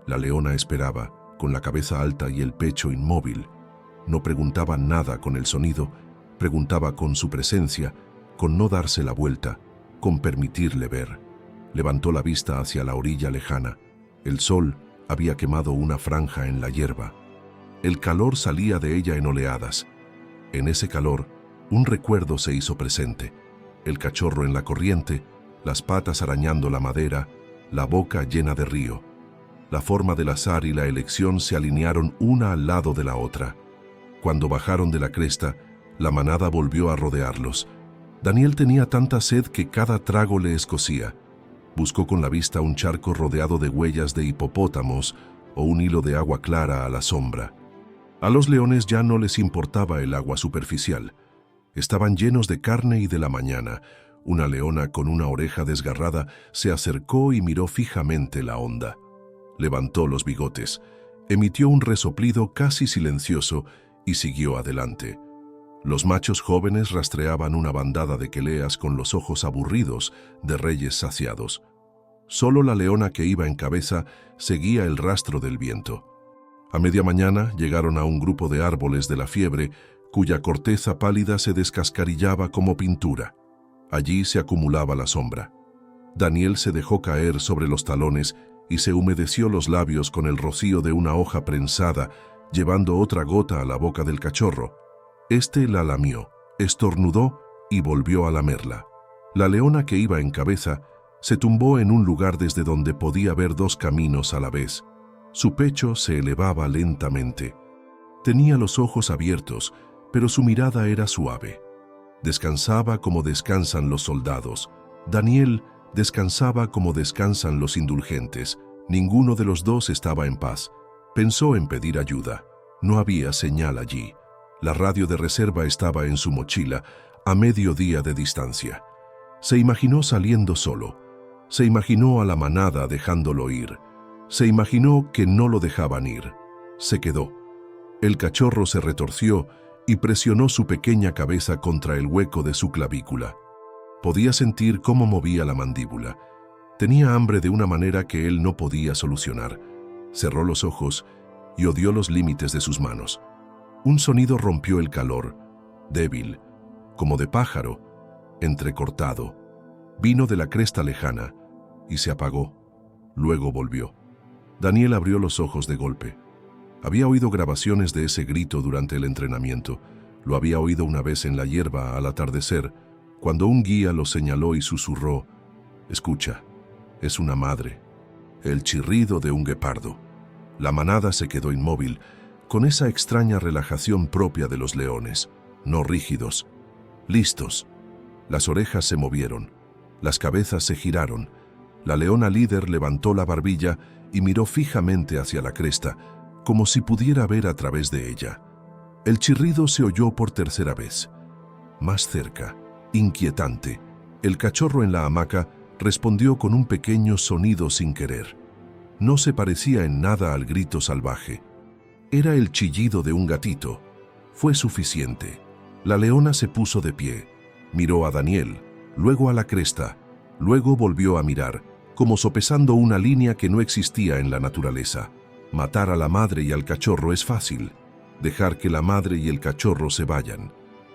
La leona esperaba, con la cabeza alta y el pecho inmóvil. No preguntaba nada con el sonido, preguntaba con su presencia, con no darse la vuelta, con permitirle ver. Levantó la vista hacia la orilla lejana. El sol había quemado una franja en la hierba. El calor salía de ella en oleadas. En ese calor, un recuerdo se hizo presente. El cachorro en la corriente, las patas arañando la madera, la boca llena de río. La forma del azar y la elección se alinearon una al lado de la otra. Cuando bajaron de la cresta, la manada volvió a rodearlos. Daniel tenía tanta sed que cada trago le escocía. Buscó con la vista un charco rodeado de huellas de hipopótamos o un hilo de agua clara a la sombra. A los leones ya no les importaba el agua superficial. Estaban llenos de carne y de la mañana. Una leona con una oreja desgarrada se acercó y miró fijamente la honda. Levantó los bigotes, emitió un resoplido casi silencioso y siguió adelante. Los machos jóvenes rastreaban una bandada de queleas con los ojos aburridos de reyes saciados. Solo la leona que iba en cabeza seguía el rastro del viento. A media mañana llegaron a un grupo de árboles de la fiebre cuya corteza pálida se descascarillaba como pintura. Allí se acumulaba la sombra. Daniel se dejó caer sobre los talones y se humedeció los labios con el rocío de una hoja prensada, llevando otra gota a la boca del cachorro. Este la lamió, estornudó y volvió a lamerla. La leona que iba en cabeza se tumbó en un lugar desde donde podía ver 2 caminos a la vez. Su pecho se elevaba lentamente. Tenía los ojos abiertos, pero su mirada era suave. Descansaba como descansan los soldados. Daniel Descansaba como descansan los indulgentes. Ninguno de los dos estaba en paz. Pensó en pedir ayuda. No había señal allí. La radio de reserva estaba en su mochila, a medio día de distancia. Se imaginó saliendo solo. Se imaginó a la manada dejándolo ir. Se imaginó que no lo dejaban ir. Se quedó. El cachorro se retorció y presionó su pequeña cabeza contra el hueco de su clavícula. Podía sentir cómo movía la mandíbula. Tenía hambre de una manera que él no podía solucionar. Cerró los ojos y odió los límites de sus manos. Un sonido rompió el calor, débil, como de pájaro, entrecortado. Vino de la cresta lejana y se apagó. Luego volvió. Daniel abrió los ojos de golpe. Había oído grabaciones de ese grito durante el entrenamiento. Lo había oído una vez en la hierba al atardecer, cuando un guía lo señaló y susurró: «Escucha, es una madre». El chirrido de un guepardo. La manada se quedó inmóvil, con esa extraña relajación propia de los leones, no rígidos, listos. Las orejas se movieron, las cabezas se giraron. La leona líder levantó la barbilla y miró fijamente hacia la cresta, como si pudiera ver a través de ella. El chirrido se oyó por tercera vez. Más cerca, inquietante, el cachorro en la hamaca respondió con un pequeño sonido sin querer. No se parecía en nada al grito salvaje. Era el chillido de un gatito. Fue suficiente. La leona se puso de pie. Miró a Daniel, luego a la cresta, luego volvió a mirar, como sopesando una línea que no existía en la naturaleza. Matar a la madre y al cachorro es fácil. Dejar que la madre y el cachorro se vayan.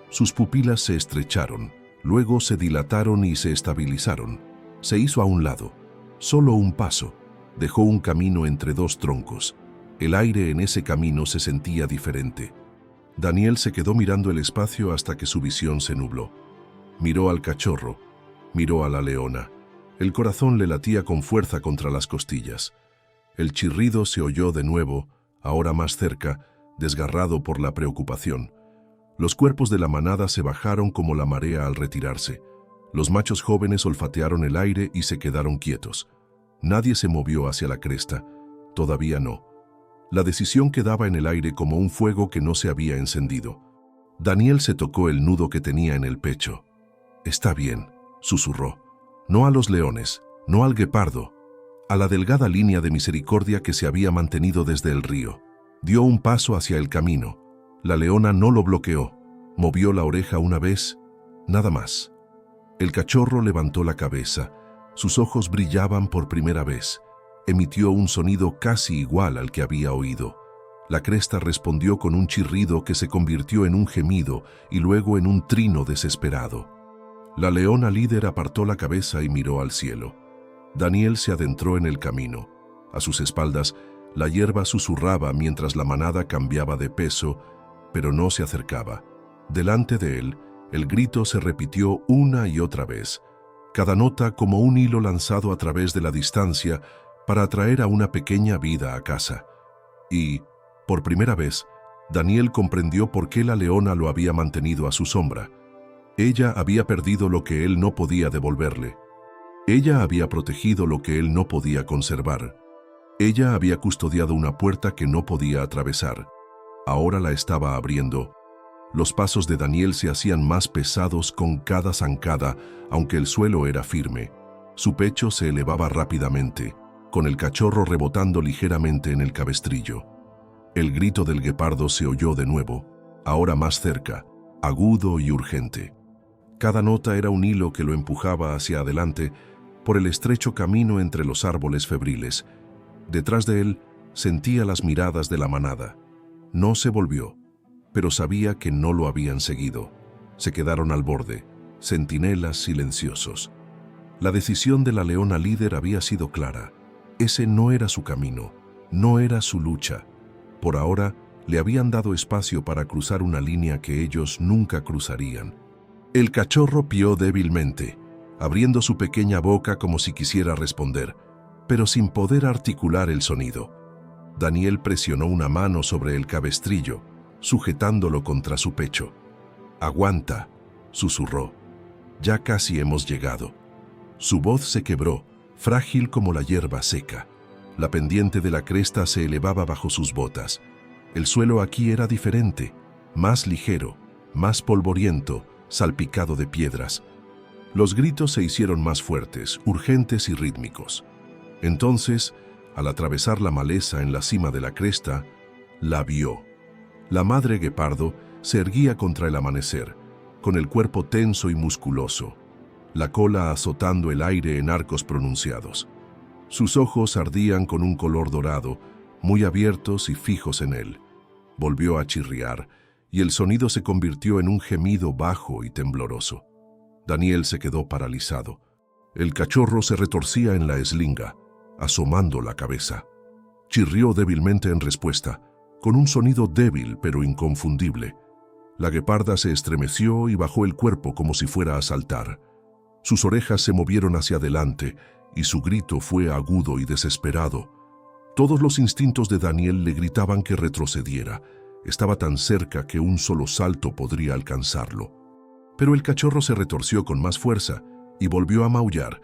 Sus pupilas se estrecharon, luego se dilataron y se estabilizaron. Se hizo a un lado. Solo un paso. Dejó un camino entre dos troncos. El aire en ese camino se sentía diferente. Daniel se quedó mirando el espacio hasta que su visión se nubló. Miró al cachorro, miró a la leona. El corazón le latía con fuerza contra las costillas. El chirrido se oyó de nuevo, ahora más cerca, desgarrado por la preocupación. Los cuerpos de la manada se bajaron como la marea al retirarse. Los machos jóvenes olfatearon el aire y se quedaron quietos. Nadie se movió hacia la cresta. Todavía no. La decisión quedaba en el aire como un fuego que no se había encendido. Daniel se tocó el nudo que tenía en el pecho. «Está bien», susurró. No a los leones, no al guepardo, a la delgada línea de misericordia que se había mantenido desde el río. Dio un paso hacia el camino. La leona no lo bloqueó. Movió la oreja una vez, nada más. El cachorro levantó la cabeza. Sus ojos brillaban por primera vez. Emitió un sonido casi igual al que había oído. La cresta respondió con un chirrido que se convirtió en un gemido y luego en un trino desesperado. La leona líder apartó la cabeza y miró al cielo. Daniel se adentró en el camino. A sus espaldas, la hierba susurraba mientras la manada cambiaba de peso, pero no se acercaba. Delante de él, el grito se repitió una y otra vez, cada nota como un hilo lanzado a través de la distancia para atraer a una pequeña vida a casa. Y, por primera vez, Daniel comprendió por qué la leona lo había mantenido a su sombra. Ella había perdido lo que él no podía devolverle. Ella había protegido lo que él no podía conservar. Ella había custodiado una puerta que no podía atravesar. Ahora la estaba abriendo. Los pasos de Daniel se hacían más pesados con cada zancada, aunque el suelo era firme. Su pecho se elevaba rápidamente, con el cachorro rebotando ligeramente en el cabestrillo. El grito del guepardo se oyó de nuevo, ahora más cerca, agudo y urgente. Cada nota era un hilo que lo empujaba hacia adelante por el estrecho camino entre los árboles febriles. Detrás de él sentía las miradas de la manada. No se volvió, pero sabía que no lo habían seguido. Se quedaron al borde, centinelas silenciosos. La decisión de la leona líder había sido clara. Ese no era su camino, no era su lucha. Por ahora, le habían dado espacio para cruzar una línea que ellos nunca cruzarían. El cachorro pió débilmente, abriendo su pequeña boca como si quisiera responder, pero sin poder articular el sonido. Daniel presionó una mano sobre el cabestrillo, sujetándolo contra su pecho. «Aguanta», susurró. «Ya casi hemos llegado». Su voz se quebró, frágil como la hierba seca. La pendiente de la cresta se elevaba bajo sus botas. El suelo aquí era diferente, más ligero, más polvoriento, salpicado de piedras. Los gritos se hicieron más fuertes, urgentes y rítmicos. Entonces, al atravesar la maleza en la cima de la cresta, la vio. La madre guepardo se erguía contra el amanecer, con el cuerpo tenso y musculoso, la cola azotando el aire en arcos pronunciados. Sus ojos ardían con un color dorado, muy abiertos y fijos en él. Volvió a chirriar, y el sonido se convirtió en un gemido bajo y tembloroso. Daniel se quedó paralizado. El cachorro se retorcía en la eslinga, asomando la cabeza. Chirrió débilmente en respuesta, con un sonido débil pero inconfundible. La gueparda se estremeció y bajó el cuerpo como si fuera a saltar. Sus orejas se movieron hacia adelante y su grito fue agudo y desesperado. Todos los instintos de Daniel le gritaban que retrocediera. Estaba tan cerca que un solo salto podría alcanzarlo. Pero el cachorro se retorció con más fuerza y volvió a maullar,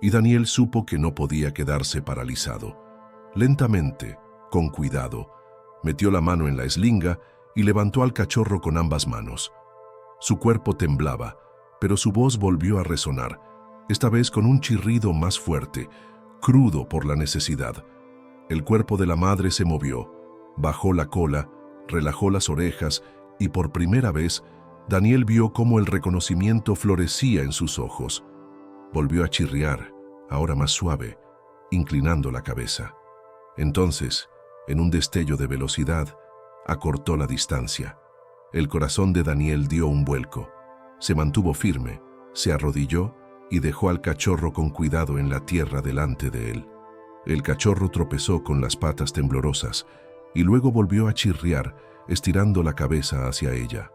y Daniel supo que no podía quedarse paralizado. Lentamente, con cuidado, metió la mano en la eslinga y levantó al cachorro con ambas manos. Su cuerpo temblaba, pero su voz volvió a resonar, esta vez con un chirrido más fuerte, crudo por la necesidad. El cuerpo de la madre se movió, bajó la cola, relajó las orejas y por primera vez Daniel vio cómo el reconocimiento florecía en sus ojos. Volvió a chirriar, ahora más suave, inclinando la cabeza. Entonces, en un destello de velocidad, acortó la distancia. El corazón de Daniel dio un vuelco. Se mantuvo firme, se arrodilló y dejó al cachorro con cuidado en la tierra delante de él. El cachorro tropezó con las patas temblorosas y luego volvió a chirriar, estirando la cabeza hacia ella.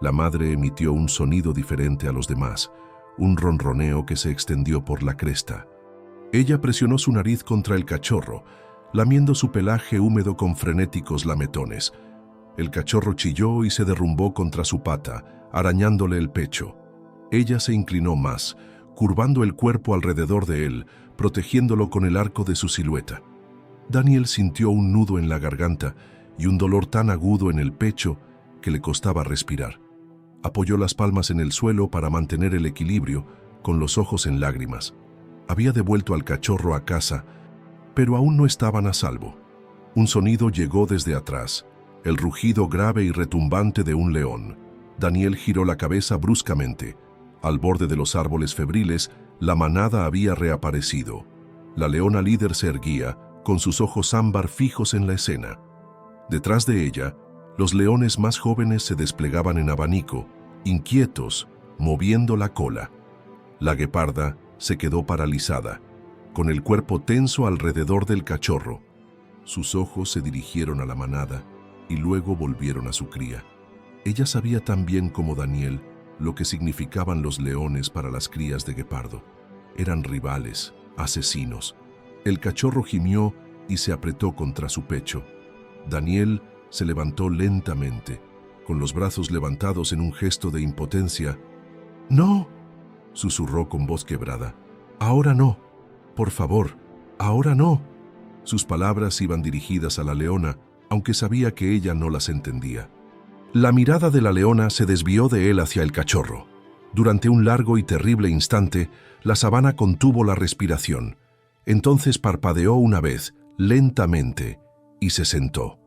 La madre emitió un sonido diferente a los demás, un ronroneo que se extendió por la cresta. Ella presionó su nariz contra el cachorro, lamiendo su pelaje húmedo con frenéticos lametones. El cachorro chilló y se derrumbó contra su pata, arañándole el pecho. Ella se inclinó más, curvando el cuerpo alrededor de él, protegiéndolo con el arco de su silueta. Daniel sintió un nudo en la garganta y un dolor tan agudo en el pecho que le costaba respirar. Apoyó las palmas en el suelo para mantener el equilibrio, con los ojos en lágrimas. Había devuelto al cachorro a casa, pero aún no estaban a salvo. Un sonido llegó desde atrás, el rugido grave y retumbante de un león. Daniel giró la cabeza bruscamente. Al borde de los árboles febriles, la manada había reaparecido. La leona líder se erguía, con sus ojos ámbar fijos en la escena. Detrás de ella, los leones más jóvenes se desplegaban en abanico, inquietos, moviendo la cola. La gueparda se quedó paralizada, con el cuerpo tenso alrededor del cachorro. Sus ojos se dirigieron a la manada y luego volvieron a su cría. Ella sabía tan bien como Daniel lo que significaban los leones para las crías de guepardo. Eran rivales, asesinos. El cachorro gimió y se apretó contra su pecho. Daniel se levantó lentamente, con los brazos levantados en un gesto de impotencia. «¡No!», susurró con voz quebrada. «¡Ahora no! Por favor, ahora no». Sus palabras iban dirigidas a la leona, aunque sabía que ella no las entendía. La mirada de la leona se desvió de él hacia el cachorro. Durante un largo y terrible instante, la sabana contuvo la respiración. Entonces parpadeó una vez, lentamente, y se sentó.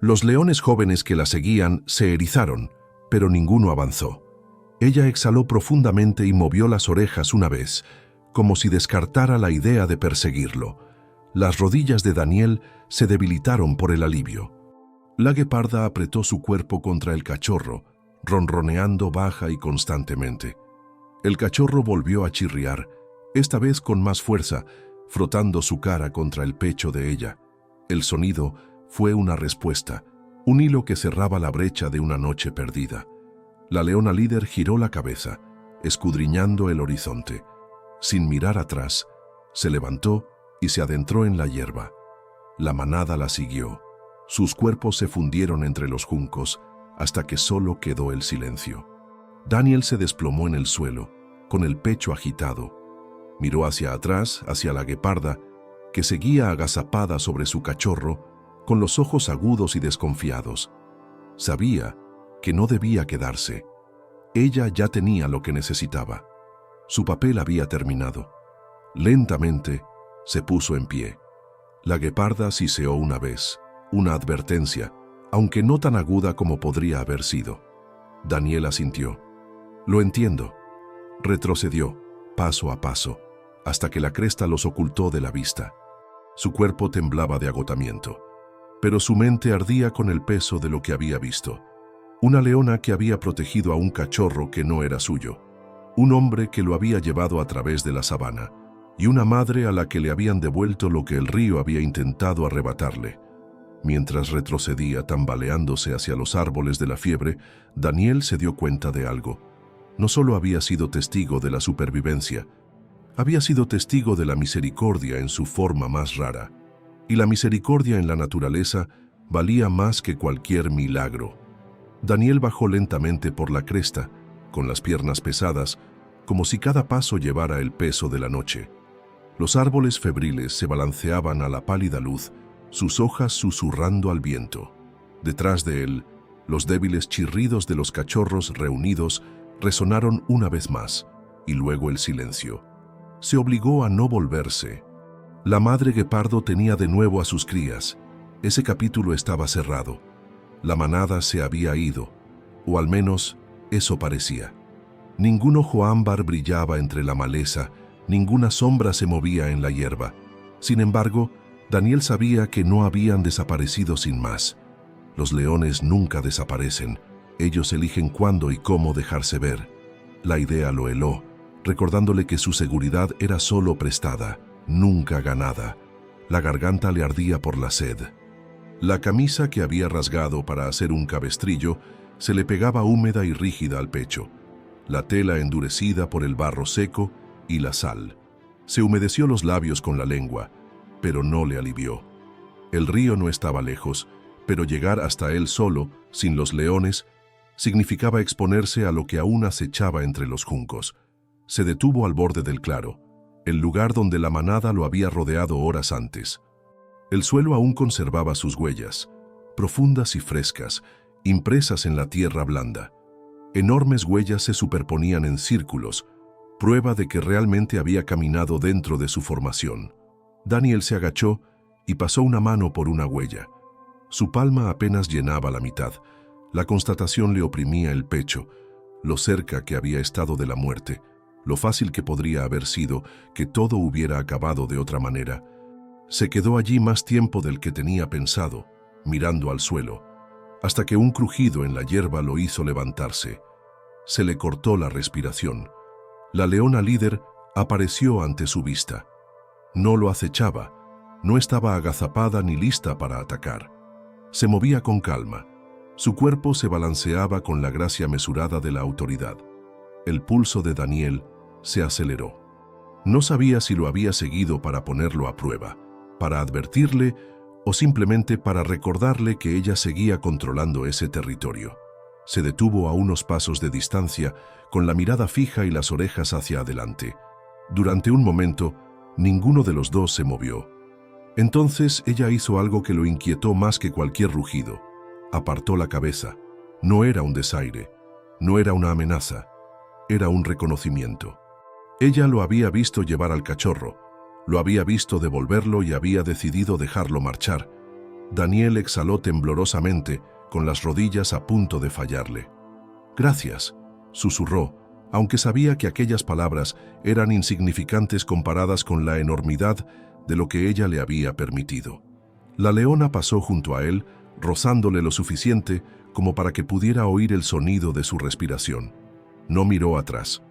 Los leones jóvenes que la seguían se erizaron, pero ninguno avanzó. Ella exhaló profundamente y movió las orejas una vez, como si descartara la idea de perseguirlo. Las rodillas de Daniel se debilitaron por el alivio. La gueparda apretó su cuerpo contra el cachorro, ronroneando baja y constantemente. El cachorro volvió a chirriar, esta vez con más fuerza, frotando su cara contra el pecho de ella. El sonido fue una respuesta, un hilo que cerraba la brecha de una noche perdida. La leona líder giró la cabeza, escudriñando el horizonte. Sin mirar atrás, se levantó y se adentró en la hierba. La manada la siguió. Sus cuerpos se fundieron entre los juncos hasta que solo quedó el silencio. Daniel se desplomó en el suelo, con el pecho agitado. Miró hacia atrás, hacia la gueparda, que seguía agazapada sobre su cachorro, con los ojos agudos y desconfiados. Sabía que no debía quedarse. Ella ya tenía lo que necesitaba. Su papel había terminado. Lentamente se puso en pie. La gueparda siseó una vez, una advertencia, aunque no tan aguda como podría haber sido. Daniel asintió. «Lo entiendo». Retrocedió, paso a paso, hasta que la cresta los ocultó de la vista. Su cuerpo temblaba de agotamiento, pero su mente ardía con el peso de lo que había visto. Una leona que había protegido a un cachorro que no era suyo, un hombre que lo había llevado a través de la sabana, y una madre a la que le habían devuelto lo que el río había intentado arrebatarle. Mientras retrocedía tambaleándose hacia los árboles de la fiebre, Daniel se dio cuenta de algo. No solo había sido testigo de la supervivencia, había sido testigo de la misericordia en su forma más rara. Y la misericordia en la naturaleza valía más que cualquier milagro. Daniel bajó lentamente por la cresta, con las piernas pesadas, como si cada paso llevara el peso de la noche. Los árboles febriles se balanceaban a la pálida luz, sus hojas susurrando al viento. Detrás de él, los débiles chirridos de los cachorros reunidos resonaron una vez más, y luego el silencio. Se obligó a no volverse. La madre guepardo tenía de nuevo a sus crías. Ese capítulo estaba cerrado. La manada se había ido, o al menos eso parecía. Ningún ojo ámbar brillaba entre la maleza, ninguna sombra se movía en la hierba. Sin embargo, Daniel sabía que no habían desaparecido sin más. Los leones nunca desaparecen. Ellos eligen cuándo y cómo dejarse ver. La idea lo heló, recordándole que su seguridad era solo prestada, nunca ganada. La garganta le ardía por la sed. La camisa que había rasgado para hacer un cabestrillo se le pegaba húmeda y rígida al pecho. La tela endurecida por el barro seco y la sal. Se humedeció los labios con la lengua, pero no le alivió. El río no estaba lejos, pero llegar hasta él solo, sin los leones, significaba exponerse a lo que aún acechaba entre los juncos. Se detuvo al borde del claro, el lugar donde la manada lo había rodeado horas antes. El suelo aún conservaba sus huellas, profundas y frescas, impresas en la tierra blanda. Enormes huellas se superponían en círculos, prueba de que realmente había caminado dentro de su formación. Daniel se agachó y pasó una mano por una huella. Su palma apenas llenaba la mitad. La constatación le oprimía el pecho, lo cerca que había estado de la muerte, lo fácil que podría haber sido que todo hubiera acabado de otra manera. Se quedó allí más tiempo del que tenía pensado, mirando al suelo, hasta que un crujido en la hierba lo hizo levantarse. Se le cortó la respiración. La leona líder apareció ante su vista. No lo acechaba, no estaba agazapada ni lista para atacar. Se movía con calma. Su cuerpo se balanceaba con la gracia mesurada de la autoridad. El pulso de Daniel se aceleró. No sabía si lo había seguido para ponerlo a prueba, para advertirle o simplemente para recordarle que ella seguía controlando ese territorio. Se detuvo a unos pasos de distancia, con la mirada fija y las orejas hacia adelante. Durante un momento, ninguno de los dos se movió. Entonces ella hizo algo que lo inquietó más que cualquier rugido. Apartó la cabeza. No era un desaire, no era una amenaza, era un reconocimiento. Ella lo había visto llevar al cachorro, lo había visto devolverlo y había decidido dejarlo marchar. Daniel exhaló temblorosamente, con las rodillas a punto de fallarle. «Gracias», susurró, aunque sabía que aquellas palabras eran insignificantes comparadas con la enormidad de lo que ella le había permitido. La leona pasó junto a él, rozándole lo suficiente como para que pudiera oír el sonido de su respiración. No miró atrás.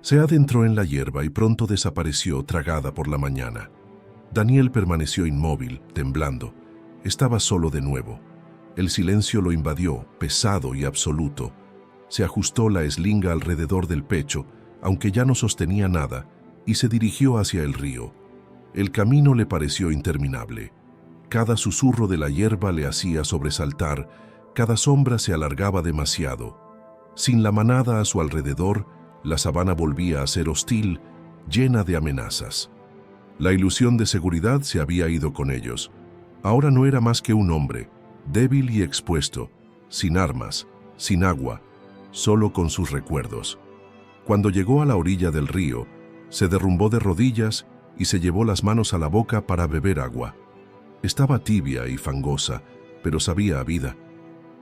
Se adentró en la hierba y pronto desapareció tragada por la mañana. Daniel permaneció inmóvil, temblando. Estaba solo de nuevo. El silencio lo invadió, pesado y absoluto. Se ajustó la eslinga alrededor del pecho, aunque ya no sostenía nada, y se dirigió hacia el río. El camino le pareció interminable. Cada susurro de la hierba le hacía sobresaltar, cada sombra se alargaba demasiado. Sin la manada a su alrededor, la sabana volvía a ser hostil llena de amenazas. La ilusión de seguridad se había ido con ellos. Ahora no era más que un hombre, débil y expuesto, sin armas, sin agua, solo con sus recuerdos. Cuando llegó a la orilla del río, se derrumbó de rodillas y se llevó las manos a la boca para beber agua. Estaba tibia y fangosa, pero sabía a vida.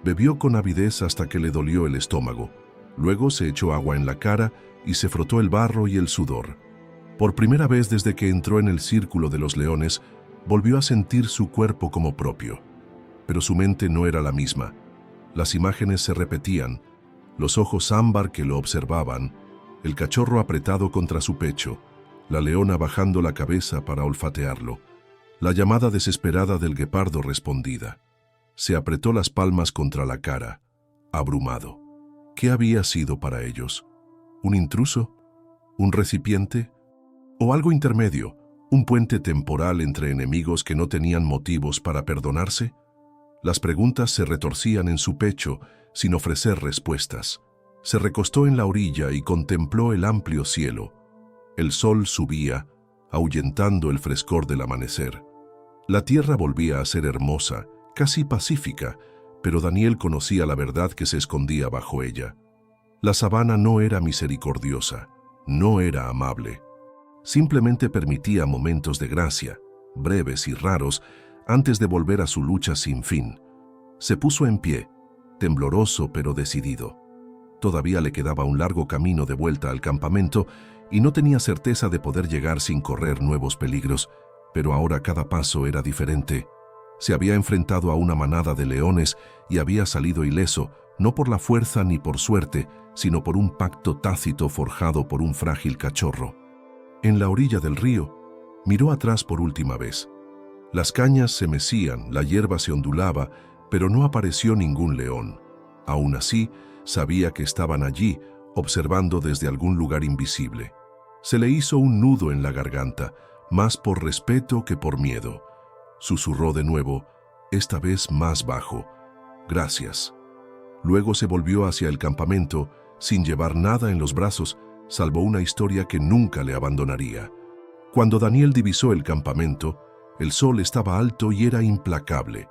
Bebió con avidez hasta que le dolió el estómago. Luego se echó agua en la cara y se frotó el barro y el sudor. Por primera vez desde que entró en el círculo de los leones, volvió a sentir su cuerpo como propio. Pero su mente no era la misma. Las imágenes se repetían, los ojos ámbar que lo observaban, el cachorro apretado contra su pecho, la leona bajando la cabeza para olfatearlo, la llamada desesperada del guepardo respondida. Se apretó las palmas contra la cara, abrumado. ¿Qué había sido para ellos? ¿Un intruso? ¿Un recipiente? ¿O algo intermedio? ¿Un puente temporal entre enemigos que no tenían motivos para perdonarse? Las preguntas se retorcían en su pecho sin ofrecer respuestas. Se recostó en la orilla y contempló el amplio cielo. El sol subía, ahuyentando el frescor del amanecer. La tierra volvía a ser hermosa, casi pacífica, pero Daniel conocía la verdad que se escondía bajo ella. La sabana no era misericordiosa, no era amable. Simplemente permitía momentos de gracia, breves y raros, antes de volver a su lucha sin fin. Se puso en pie, tembloroso pero decidido. Todavía le quedaba un largo camino de vuelta al campamento y no tenía certeza de poder llegar sin correr nuevos peligros, pero ahora cada paso era diferente. Se había enfrentado a una manada de leones y había salido ileso, no por la fuerza ni por suerte, sino por un pacto tácito forjado por un frágil cachorro. En la orilla del río, miró atrás por última vez. Las cañas se mecían, la hierba se ondulaba, pero no apareció ningún león. Aún así, sabía que estaban allí, observando desde algún lugar invisible. Se le hizo un nudo en la garganta, más por respeto que por miedo. Susurró de nuevo, esta vez más bajo, «Gracias». Luego se volvió hacia el campamento, sin llevar nada en los brazos, salvo una historia que nunca le abandonaría. Cuando Daniel divisó el campamento, el sol estaba alto y era implacable.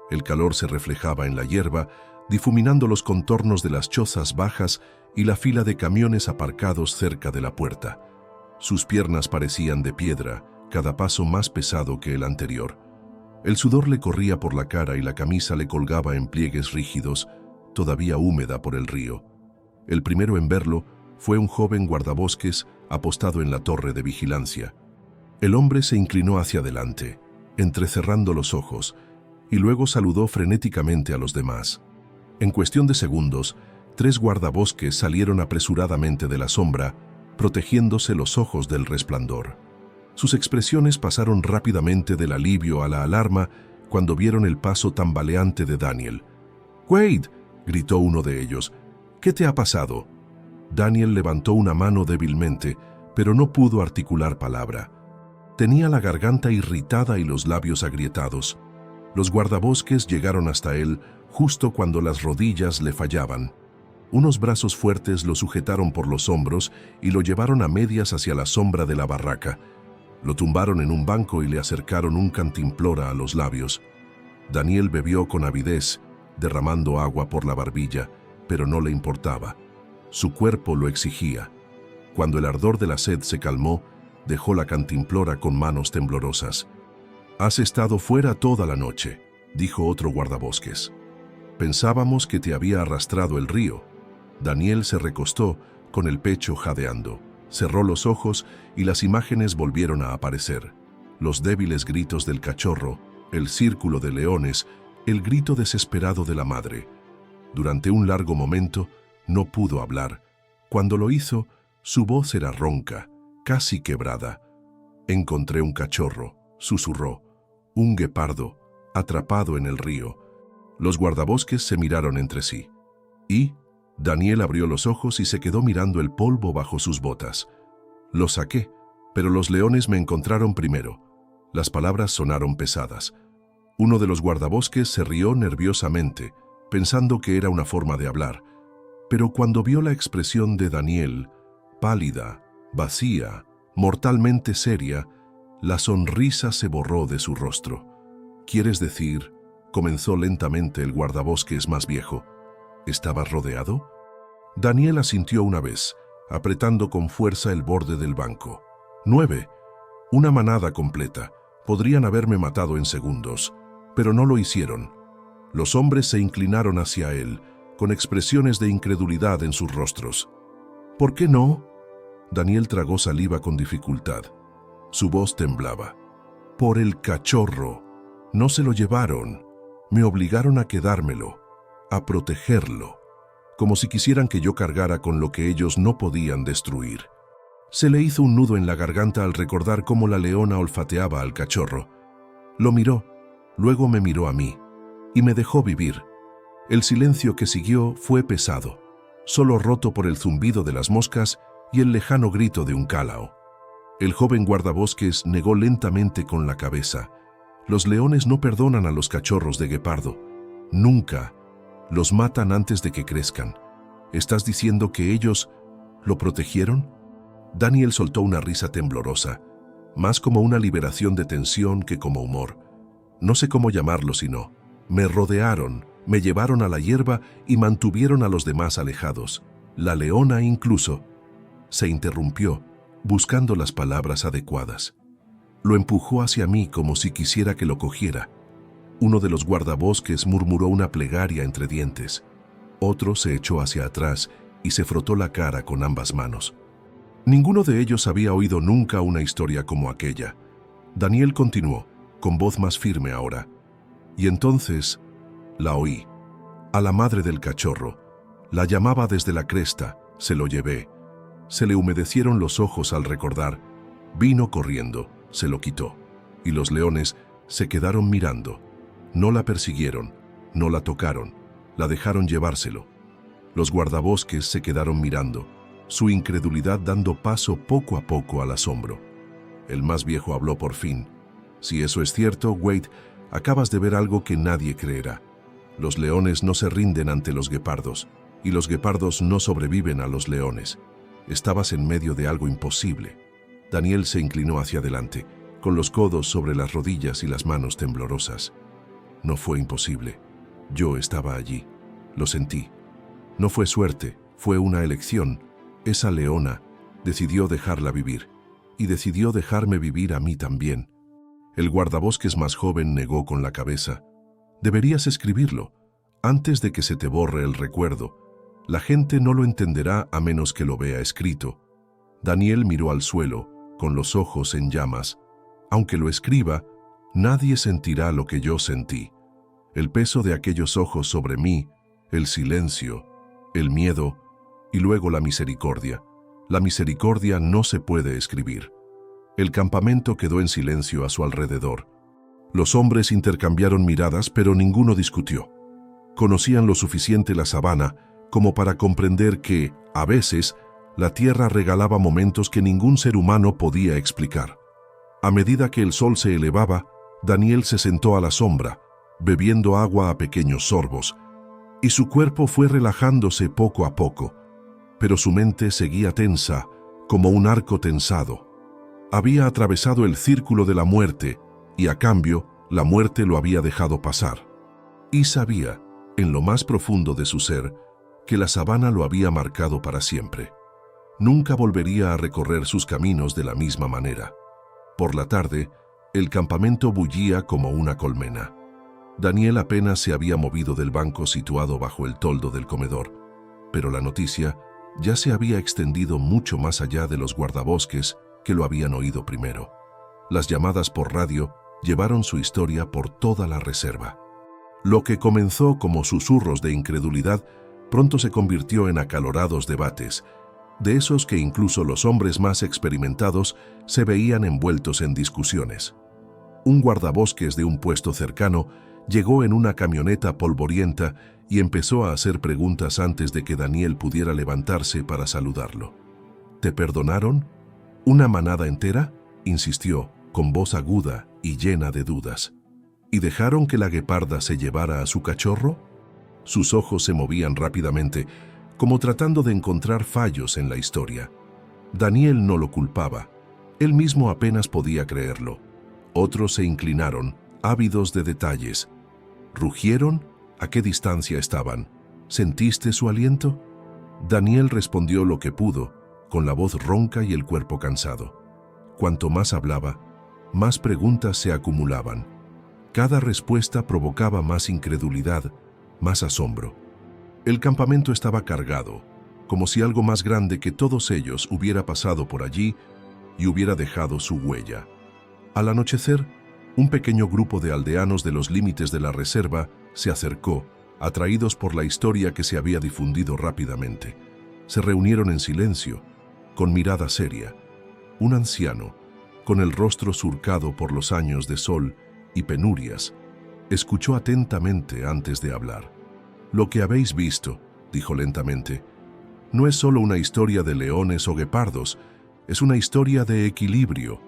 El calor se reflejaba en la hierba, difuminando los contornos de las chozas bajas y la fila de camiones aparcados cerca de la puerta. Sus piernas parecían de piedra, cada paso más pesado que el anterior. El sudor le corría por la cara y la camisa le colgaba en pliegues rígidos, todavía húmeda por el río. El primero en verlo fue un joven guardabosques apostado en la torre de vigilancia. El hombre se inclinó hacia adelante, entrecerrando los ojos, y luego saludó frenéticamente a los demás. En cuestión de segundos, 3 guardabosques salieron apresuradamente de la sombra, protegiéndose los ojos del resplandor. Sus expresiones pasaron rápidamente del alivio a la alarma cuando vieron el paso tambaleante de Daniel. «Wade», gritó uno de ellos, «¿qué te ha pasado?» Daniel levantó una mano débilmente, pero no pudo articular palabra. Tenía la garganta irritada y los labios agrietados. Los guardabosques llegaron hasta él justo cuando las rodillas le fallaban. Unos brazos fuertes lo sujetaron por los hombros y lo llevaron a medias hacia la sombra de la barraca. Lo tumbaron en un banco y le acercaron un cantimplora a los labios. Daniel bebió con avidez, derramando agua por la barbilla, pero no le importaba. Su cuerpo lo exigía. Cuando el ardor de la sed se calmó, dejó la cantimplora con manos temblorosas. «Has estado fuera toda la noche», dijo otro guardabosques. «Pensábamos que te había arrastrado el río». Daniel se recostó, con el pecho jadeando. Cerró los ojos y las imágenes volvieron a aparecer. Los débiles gritos del cachorro, el círculo de leones, el grito desesperado de la madre. Durante un largo momento no pudo hablar. Cuando lo hizo, su voz era ronca, casi quebrada. «Encontré un cachorro», susurró, «un guepardo, atrapado en el río». Los guardabosques se miraron entre sí. Y Daniel abrió los ojos y se quedó mirando el polvo bajo sus botas. «Lo saqué, pero los leones me encontraron primero». Las palabras sonaron pesadas. Uno de los guardabosques se rió nerviosamente, pensando que era una forma de hablar. Pero cuando vio la expresión de Daniel, pálida, vacía, Mortalmente seria, la sonrisa se borró de su rostro. ¿Quieres decir? Comenzó lentamente el guardabosques más viejo. ¿Estabas rodeado? Daniel asintió una vez, apretando con fuerza el borde del banco. 9. Una manada completa. Podrían haberme matado en segundos, pero no lo hicieron. Los hombres se inclinaron hacia él, con expresiones de incredulidad en sus rostros. ¿Por qué no? Daniel tragó saliva con dificultad. Su voz temblaba. Por el cachorro. No se lo llevaron. Me obligaron a quedármelo, a protegerlo, como si quisieran que yo cargara con lo que ellos no podían destruir. Se le hizo un nudo en la garganta al recordar cómo la leona olfateaba al cachorro. Lo miró, luego me miró a mí, y me dejó vivir. El silencio que siguió fue pesado, solo roto por el zumbido de las moscas y el lejano grito de un cálao. El joven guardabosques negó lentamente con la cabeza. Los leones no perdonan a los cachorros de guepardo. Nunca. Los matan antes de que crezcan. ¿Estás diciendo que ellos lo protegieron? Daniel soltó una risa temblorosa, más como una liberación de tensión que como humor. No sé cómo llamarlo sino. Me rodearon, me llevaron a la hierba y mantuvieron a los demás alejados. La leona incluso. Se interrumpió, buscando las palabras adecuadas. Lo empujó hacia mí como si quisiera que lo cogiera. Uno de los guardabosques murmuró una plegaria entre dientes. Otro se echó hacia atrás y se frotó la cara con ambas manos. Ninguno de ellos había oído nunca una historia como aquella. Daniel continuó, con voz más firme ahora. Y entonces la oí. A la madre del cachorro. La llamaba desde la cresta, se lo llevé. Se le humedecieron los ojos al recordar. Vino corriendo. Se lo quitó, y los leones se quedaron mirando. No la persiguieron, no la tocaron, la dejaron llevárselo. Los guardabosques se quedaron mirando, su incredulidad dando paso poco a poco al asombro. El más viejo habló por fin. Si eso es cierto, Wade, acabas de ver algo que nadie creerá. Los leones no se rinden ante los guepardos, y los guepardos no sobreviven a los leones. Estabas en medio de algo imposible. Daniel se inclinó hacia adelante, con los codos sobre las rodillas y las manos temblorosas. No fue imposible. Yo estaba allí. Lo sentí. No fue suerte, fue una elección. Esa leona decidió dejarla vivir, y decidió dejarme vivir a mí también. El guardabosques más joven negó con la cabeza. Deberías escribirlo, antes de que se te borre el recuerdo. La gente no lo entenderá a menos que lo vea escrito. Daniel miró al suelo, con los ojos en llamas. Aunque lo escriba, nadie sentirá lo que yo sentí. El peso de aquellos ojos sobre mí, el silencio, el miedo y luego la misericordia. La misericordia no se puede escribir. El campamento quedó en silencio a su alrededor. Los hombres intercambiaron miradas, pero ninguno discutió. Conocían lo suficiente la sabana como para comprender que, a veces, la tierra regalaba momentos que ningún ser humano podía explicar. A medida que el sol se elevaba, Daniel se sentó a la sombra, bebiendo agua a pequeños sorbos, y su cuerpo fue relajándose poco a poco, pero su mente seguía tensa, como un arco tensado. Había atravesado el círculo de la muerte, y a cambio, la muerte lo había dejado pasar. Y sabía, en lo más profundo de su ser, que la sabana lo había marcado para siempre. Nunca volvería a recorrer sus caminos de la misma manera. Por la tarde, el campamento bullía como una colmena. Daniel apenas se había movido del banco situado bajo el toldo del comedor, pero la noticia ya se había extendido mucho más allá de los guardabosques que lo habían oído primero. Las llamadas por radio llevaron su historia por toda la reserva. Lo que comenzó como susurros de incredulidad pronto se convirtió en acalorados debates, de esos que incluso los hombres más experimentados se veían envueltos en discusiones. Un guardabosques de un puesto cercano llegó en una camioneta polvorienta y empezó a hacer preguntas antes de que Daniel pudiera levantarse para saludarlo. ¿Te perdonaron? ¿Una manada entera?, insistió, con voz aguda y llena de dudas. ¿Y dejaron que la gueparda se llevara a su cachorro? Sus ojos se movían rápidamente, como tratando de encontrar fallos en la historia. Daniel no lo culpaba. Él mismo apenas podía creerlo. Otros se inclinaron, ávidos de detalles. ¿Rugieron? ¿A qué distancia estaban? ¿Sentiste su aliento? Daniel respondió lo que pudo, con la voz ronca y el cuerpo cansado. Cuanto más hablaba, más preguntas se acumulaban. Cada respuesta provocaba más incredulidad, más asombro. El campamento estaba cargado, como si algo más grande que todos ellos hubiera pasado por allí y hubiera dejado su huella. Al anochecer, un pequeño grupo de aldeanos de los límites de la reserva se acercó, atraídos por la historia que se había difundido rápidamente. Se reunieron en silencio, con mirada seria. Un anciano, con el rostro surcado por los años de sol y penurias, escuchó atentamente antes de hablar. «Lo que habéis visto», dijo lentamente, «no es solo una historia de leones o guepardos, es una historia de equilibrio.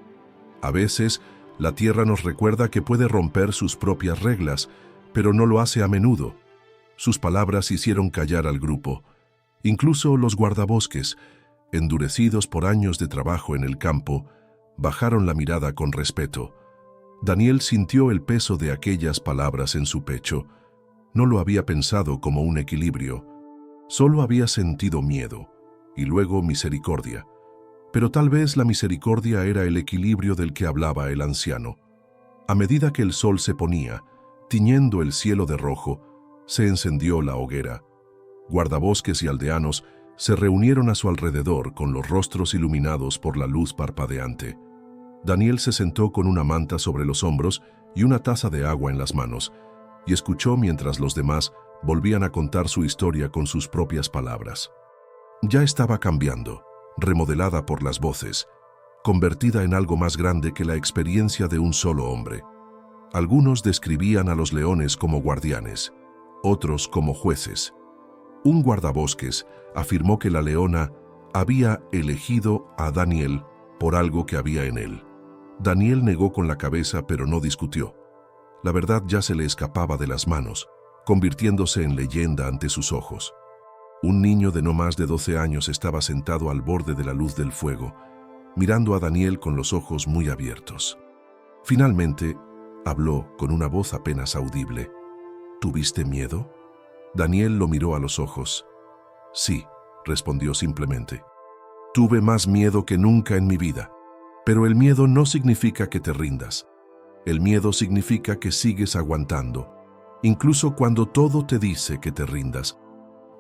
A veces, la tierra nos recuerda que puede romper sus propias reglas, pero no lo hace a menudo». Sus palabras hicieron callar al grupo. Incluso los guardabosques, endurecidos por años de trabajo en el campo, bajaron la mirada con respeto. Daniel sintió el peso de aquellas palabras en su pecho. No lo había pensado como un equilibrio. Solo había sentido miedo, y luego misericordia. Pero tal vez la misericordia era el equilibrio del que hablaba el anciano. A medida que el sol se ponía, tiñendo el cielo de rojo, se encendió la hoguera. Guardabosques y aldeanos se reunieron a su alrededor con los rostros iluminados por la luz parpadeante. Daniel se sentó con una manta sobre los hombros y una taza de agua en las manos, y escuchó mientras los demás volvían a contar su historia con sus propias palabras. Ya estaba cambiando, remodelada por las voces, convertida en algo más grande que la experiencia de un solo hombre. Algunos describían a los leones como guardianes, otros como jueces. Un guardabosques afirmó que la leona había elegido a Daniel por algo que había en él. Daniel negó con la cabeza, pero no discutió. La verdad ya se le escapaba de las manos, convirtiéndose en leyenda ante sus ojos. Un niño de no más de 12 años estaba sentado al borde de la luz del fuego, mirando a Daniel con los ojos muy abiertos. Finalmente, habló con una voz apenas audible. «¿Tuviste miedo?» Daniel lo miró a los ojos. «Sí», respondió simplemente. «Tuve más miedo que nunca en mi vida. Pero el miedo no significa que te rindas. El miedo significa que sigues aguantando, incluso cuando todo te dice que te rindas».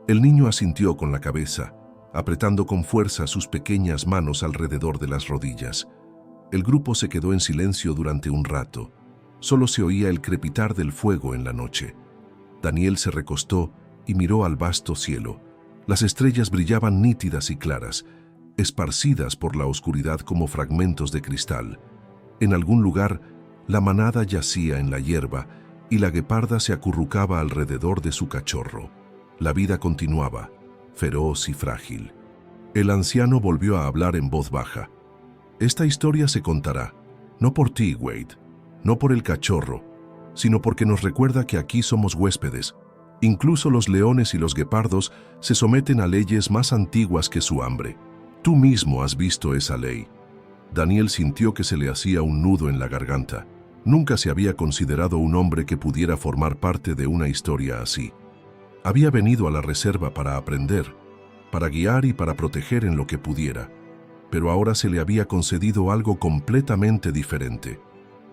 El niño asintió con la cabeza, apretando con fuerza sus pequeñas manos alrededor de las rodillas. El grupo se quedó en silencio durante un rato. Solo se oía el crepitar del fuego en la noche. Daniel se recostó y miró al vasto cielo. Las estrellas brillaban nítidas y claras, esparcidas por la oscuridad como fragmentos de cristal. En algún lugar, la manada yacía en la hierba y la gueparda se acurrucaba alrededor de su cachorro. La vida continuaba, feroz y frágil. El anciano volvió a hablar en voz baja. «Esta historia se contará, no por ti, Wade, no por el cachorro, sino porque nos recuerda que aquí somos huéspedes. Incluso los leones y los guepardos se someten a leyes más antiguas que su hambre. Tú mismo has visto esa ley». Daniel sintió que se le hacía un nudo en la garganta. Nunca se había considerado un hombre que pudiera formar parte de una historia así. Había venido a la reserva para aprender, para guiar y para proteger en lo que pudiera. Pero ahora se le había concedido algo completamente diferente.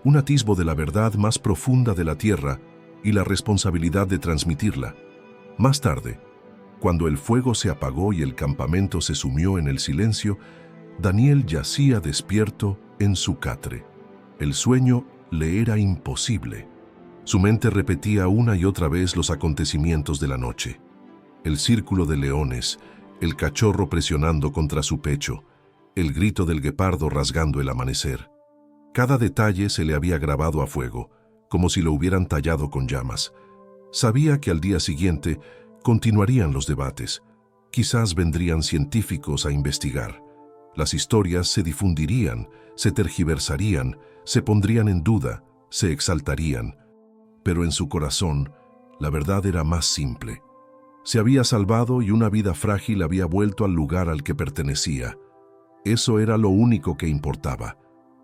Un atisbo de la verdad más profunda de la tierra y la responsabilidad de transmitirla. Más tarde, cuando el fuego se apagó y el campamento se sumió en el silencio, Daniel yacía despierto en su catre. El sueño le era imposible. Su mente repetía una y otra vez los acontecimientos de la noche. El círculo de leones, el cachorro presionando contra su pecho, el grito del guepardo rasgando el amanecer. Cada detalle se le había grabado a fuego, como si lo hubieran tallado con llamas. Sabía que al día siguiente continuarían los debates. Quizás vendrían científicos a investigar. Las historias se difundirían, se tergiversarían, se pondrían en duda, se exaltarían. Pero en su corazón, la verdad era más simple. Se había salvado y una vida frágil había vuelto al lugar al que pertenecía. Eso era lo único que importaba.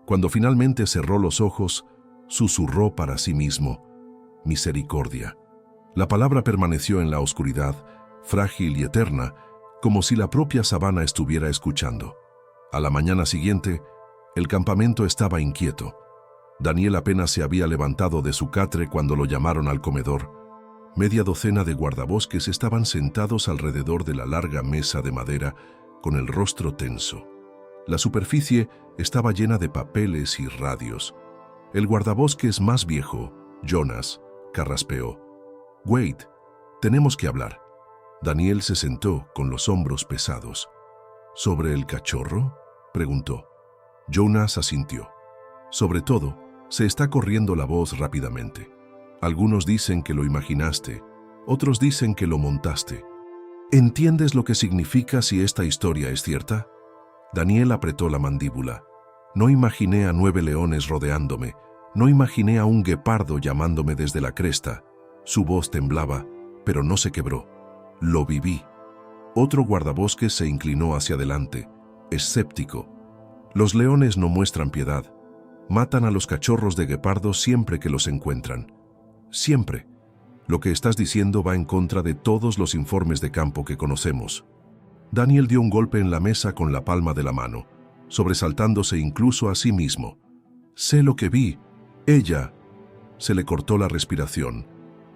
Cuando finalmente cerró los ojos, susurró para sí mismo: misericordia. La palabra permaneció en la oscuridad, frágil y eterna, como si la propia sabana estuviera escuchando. A la mañana siguiente, el campamento estaba inquieto. Daniel apenas se había levantado de su catre cuando lo llamaron al comedor. Media docena de guardabosques estaban sentados alrededor de la larga mesa de madera, con el rostro tenso. La superficie estaba llena de papeles y radios. El guardabosques más viejo, Jonas, carraspeó: «Wade, tenemos que hablar». Daniel se sentó con los hombros pesados. «¿Sobre el cachorro?», preguntó. Jonas asintió. «Sobre todo, se está corriendo la voz rápidamente. Algunos dicen que lo imaginaste, otros dicen que lo montaste. ¿Entiendes lo que significa si esta historia es cierta?». Daniel apretó la mandíbula. «No imaginé a 9 leones rodeándome, no imaginé a un guepardo llamándome desde la cresta». Su voz temblaba, pero no se quebró. «Lo viví». Otro guardabosques se inclinó hacia adelante, escéptico. «Los leones no muestran piedad. Matan a los cachorros de guepardo siempre que los encuentran. Siempre. Lo que estás diciendo va en contra de todos los informes de campo que conocemos». Daniel dio un golpe en la mesa con la palma de la mano, sobresaltándose incluso a sí mismo. «Sé lo que vi. Ella». Se le cortó la respiración.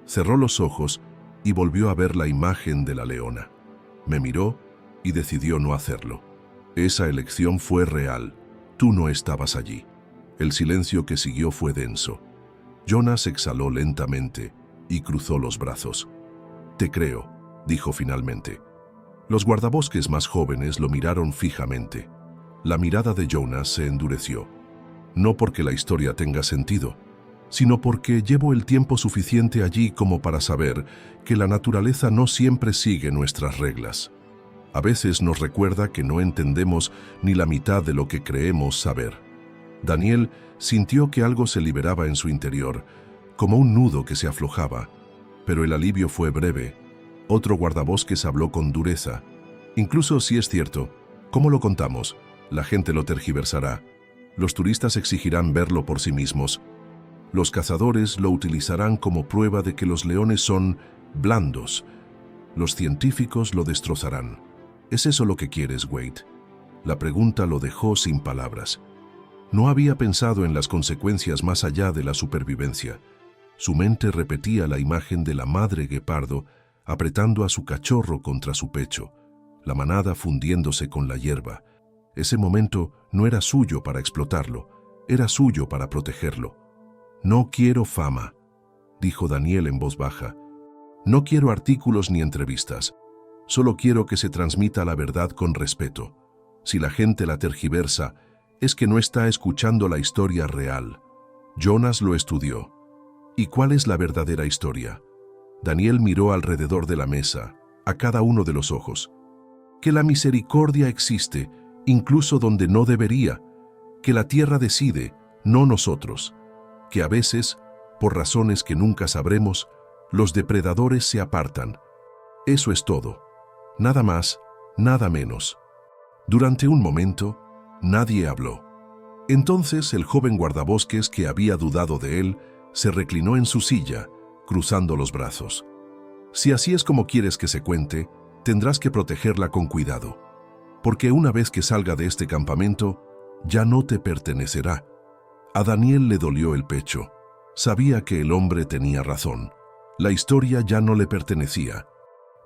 Cerró los ojos y volvió a ver la imagen de la leona. Me miró y decidió no hacerlo. Esa elección fue real. Tú no estabas allí. El silencio que siguió fue denso. Jonas exhaló lentamente y cruzó los brazos. «Te creo», dijo finalmente. Los guardabosques más jóvenes lo miraron fijamente. La mirada de Jonas se endureció. «No porque la historia tenga sentido, sino porque llevo el tiempo suficiente allí como para saber que la naturaleza no siempre sigue nuestras reglas. A veces nos recuerda que no entendemos ni la mitad de lo que creemos saber». Daniel sintió que algo se liberaba en su interior, como un nudo que se aflojaba, pero el alivio fue breve. Otro guardabosques habló con dureza. «Incluso si es cierto, ¿cómo lo contamos? La gente lo tergiversará. Los turistas exigirán verlo por sí mismos. Los cazadores lo utilizarán como prueba de que los leones son blandos. Los científicos lo destrozarán. ¿Es eso lo que quieres, Wade?». La pregunta lo dejó sin palabras. No había pensado en las consecuencias más allá de la supervivencia. Su mente repetía la imagen de la madre guepardo apretando a su cachorro contra su pecho, la manada fundiéndose con la hierba. Ese momento no era suyo para explotarlo, era suyo para protegerlo. «No quiero fama», dijo Daniel en voz baja. «No quiero artículos ni entrevistas. Solo quiero que se transmita la verdad con respeto. Si la gente la tergiversa, es que no está escuchando la historia real». Jonas lo estudió. «¿Y cuál es la verdadera historia?». Daniel miró alrededor de la mesa, a cada uno de los ojos. «Que la misericordia existe, incluso donde no debería. Que la tierra decide, no nosotros. Que a veces, por razones que nunca sabremos, los depredadores se apartan. Eso es todo. Nada más, nada menos». Durante un momento, nadie habló. Entonces el joven guardabosques, que había dudado de él, se reclinó en su silla, cruzando los brazos. «Si así es como quieres que se cuente, tendrás que protegerla con cuidado. Porque una vez que salga de este campamento, ya no te pertenecerá». A Daniel le dolió el pecho. Sabía que el hombre tenía razón. La historia ya no le pertenecía.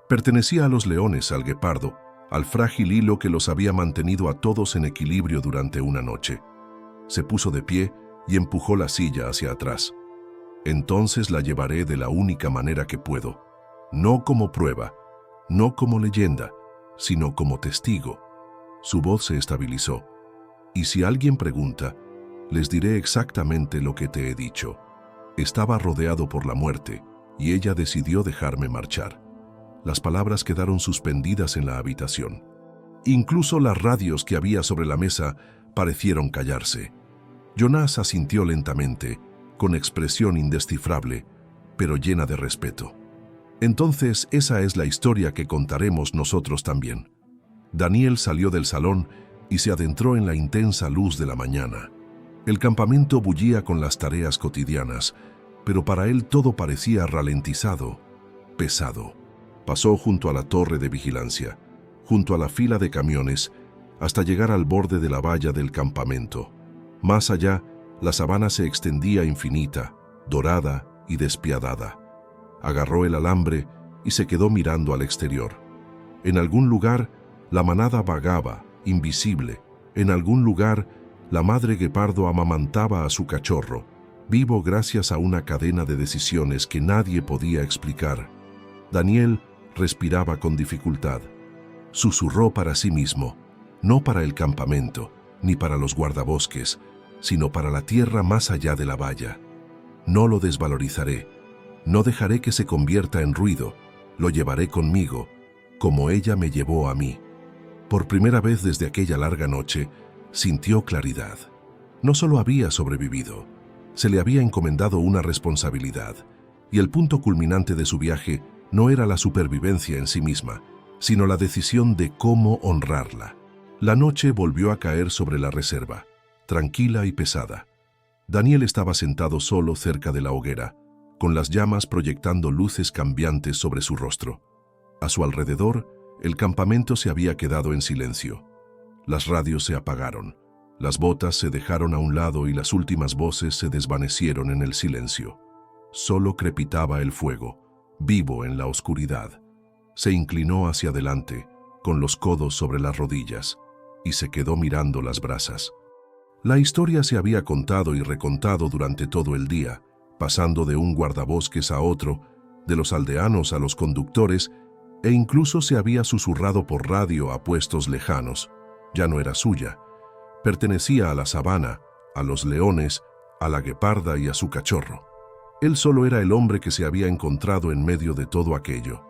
Pertenecía a los leones, al guepardo, al frágil hilo que los había mantenido a todos en equilibrio durante una noche. Se puso de pie y empujó la silla hacia atrás. «Entonces la llevaré de la única manera que puedo. No como prueba, no como leyenda, sino como testigo». Su voz se estabilizó. «Y si alguien pregunta, les diré exactamente lo que te he dicho. Estaba rodeado por la muerte y ella decidió dejarme marchar». Las palabras quedaron suspendidas en la habitación. Incluso las radios que había sobre la mesa parecieron callarse. Jonas asintió lentamente, con expresión indescifrable, pero llena de respeto. «Entonces esa es la historia que contaremos nosotros también». Daniel salió del salón y se adentró en la intensa luz de la mañana. El campamento bullía con las tareas cotidianas, pero para él todo parecía ralentizado, pesado. Pasó junto a la torre de vigilancia, junto a la fila de camiones, hasta llegar al borde de la valla del campamento. Más allá, la sabana se extendía infinita, dorada y despiadada. Agarró el alambre y se quedó mirando al exterior. En algún lugar, la manada vagaba, invisible. En algún lugar, la madre guepardo amamantaba a su cachorro, vivo gracias a una cadena de decisiones que nadie podía explicar. Daniel respiraba con dificultad. Susurró para sí mismo, no para el campamento, ni para los guardabosques, sino para la tierra más allá de la valla. No lo desvalorizaré, no dejaré que se convierta en ruido, lo llevaré conmigo, como ella me llevó a mí. Por primera vez desde aquella larga noche, sintió claridad. No solo había sobrevivido, se le había encomendado una responsabilidad, y el punto culminante de su viaje no era la supervivencia en sí misma, sino la decisión de cómo honrarla. La noche volvió a caer sobre la reserva, tranquila y pesada. Daniel estaba sentado solo cerca de la hoguera, con las llamas proyectando luces cambiantes sobre su rostro. A su alrededor, el campamento se había quedado en silencio. Las radios se apagaron, las botas se dejaron a un lado y las últimas voces se desvanecieron en el silencio. Solo crepitaba el fuego, vivo en la oscuridad. Se inclinó hacia adelante, con los codos sobre las rodillas, y se quedó mirando las brasas. La historia se había contado y recontado durante todo el día, pasando de un guardabosques a otro, de los aldeanos a los conductores, e incluso se había susurrado por radio a puestos lejanos. Ya no era suya. Pertenecía a la sabana, a los leones, a la gueparda y a su cachorro. Él solo era el hombre que se había encontrado en medio de todo aquello.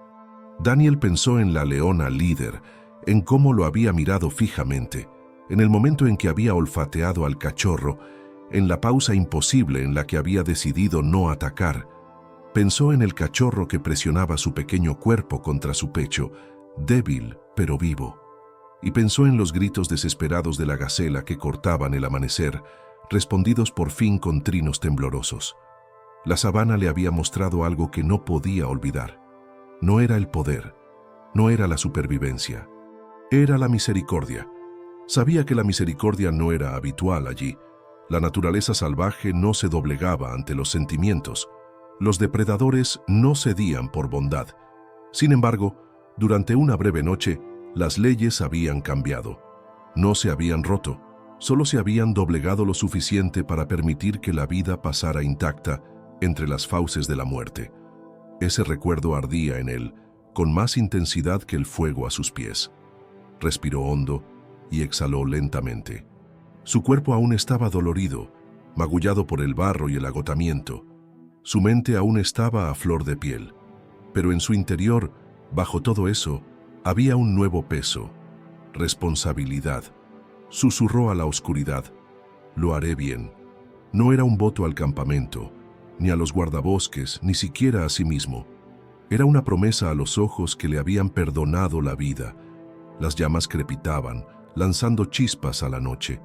Daniel pensó en la leona líder, en cómo lo había mirado fijamente, en el momento en que había olfateado al cachorro, en la pausa imposible en la que había decidido no atacar. Pensó en el cachorro que presionaba su pequeño cuerpo contra su pecho, débil pero vivo. Y pensó en los gritos desesperados de la gacela que cortaban el amanecer, respondidos por fin con trinos temblorosos. La sabana le había mostrado algo que no podía olvidar. No era el poder, no era la supervivencia, era la misericordia. Sabía que la misericordia no era habitual allí. La naturaleza salvaje no se doblegaba ante los sentimientos. Los depredadores no cedían por bondad. Sin embargo, durante una breve noche, las leyes habían cambiado. No se habían roto, solo se habían doblegado lo suficiente para permitir que la vida pasara intacta entre las fauces de la muerte. Ese recuerdo ardía en él, con más intensidad que el fuego a sus pies. Respiró hondo y exhaló lentamente. Su cuerpo aún estaba dolorido, magullado por el barro y el agotamiento. Su mente aún estaba a flor de piel, pero en su interior, bajo todo eso, había un nuevo peso, responsabilidad. Susurró a la oscuridad: lo haré bien. No era un voto al campamento, ni a los guardabosques, ni siquiera a sí mismo. Era una promesa a los ojos que le habían perdonado la vida. Las llamas crepitaban, lanzando chispas a la noche.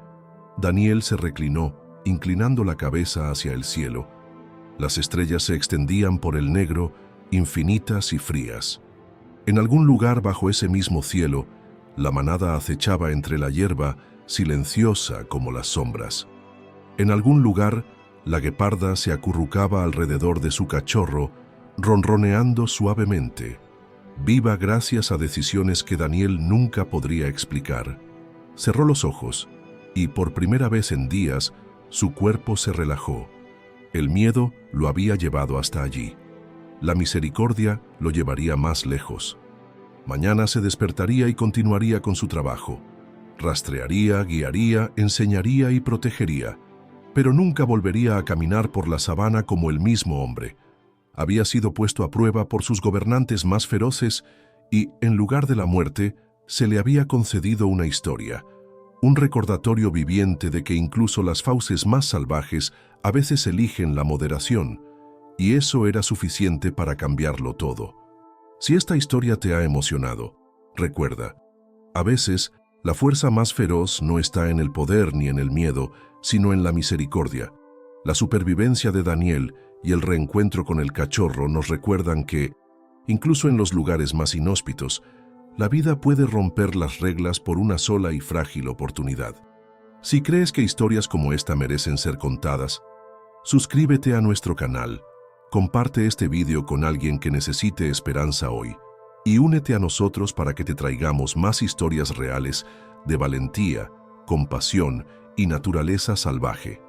Daniel se reclinó, inclinando la cabeza hacia el cielo. Las estrellas se extendían por el negro, infinitas y frías. En algún lugar bajo ese mismo cielo, la manada acechaba entre la hierba, silenciosa como las sombras. En algún lugar, la gueparda se acurrucaba alrededor de su cachorro, ronroneando suavemente, viva gracias a decisiones que Daniel nunca podría explicar. Cerró los ojos y, por primera vez en días, su cuerpo se relajó. El miedo lo había llevado hasta allí. La misericordia lo llevaría más lejos. Mañana se despertaría y continuaría con su trabajo. Rastrearía, guiaría, enseñaría y protegería, pero nunca volvería a caminar por la sabana como el mismo hombre. Había sido puesto a prueba por sus gobernantes más feroces y, en lugar de la muerte, se le había concedido una historia, un recordatorio viviente de que incluso las fauces más salvajes a veces eligen la moderación, y eso era suficiente para cambiarlo todo. Si esta historia te ha emocionado, recuerda, a veces La fuerza más feroz no está en el poder ni en el miedo, sino en la misericordia. La supervivencia de Daniel y el reencuentro con el cachorro nos recuerdan que, incluso en los lugares más inhóspitos, la vida puede romper las reglas por una sola y frágil oportunidad. Si crees que historias como esta merecen ser contadas, suscríbete a nuestro canal, comparte este video con alguien que necesite esperanza hoy y únete a nosotros para que te traigamos más historias reales de valentía, compasión y naturaleza salvaje.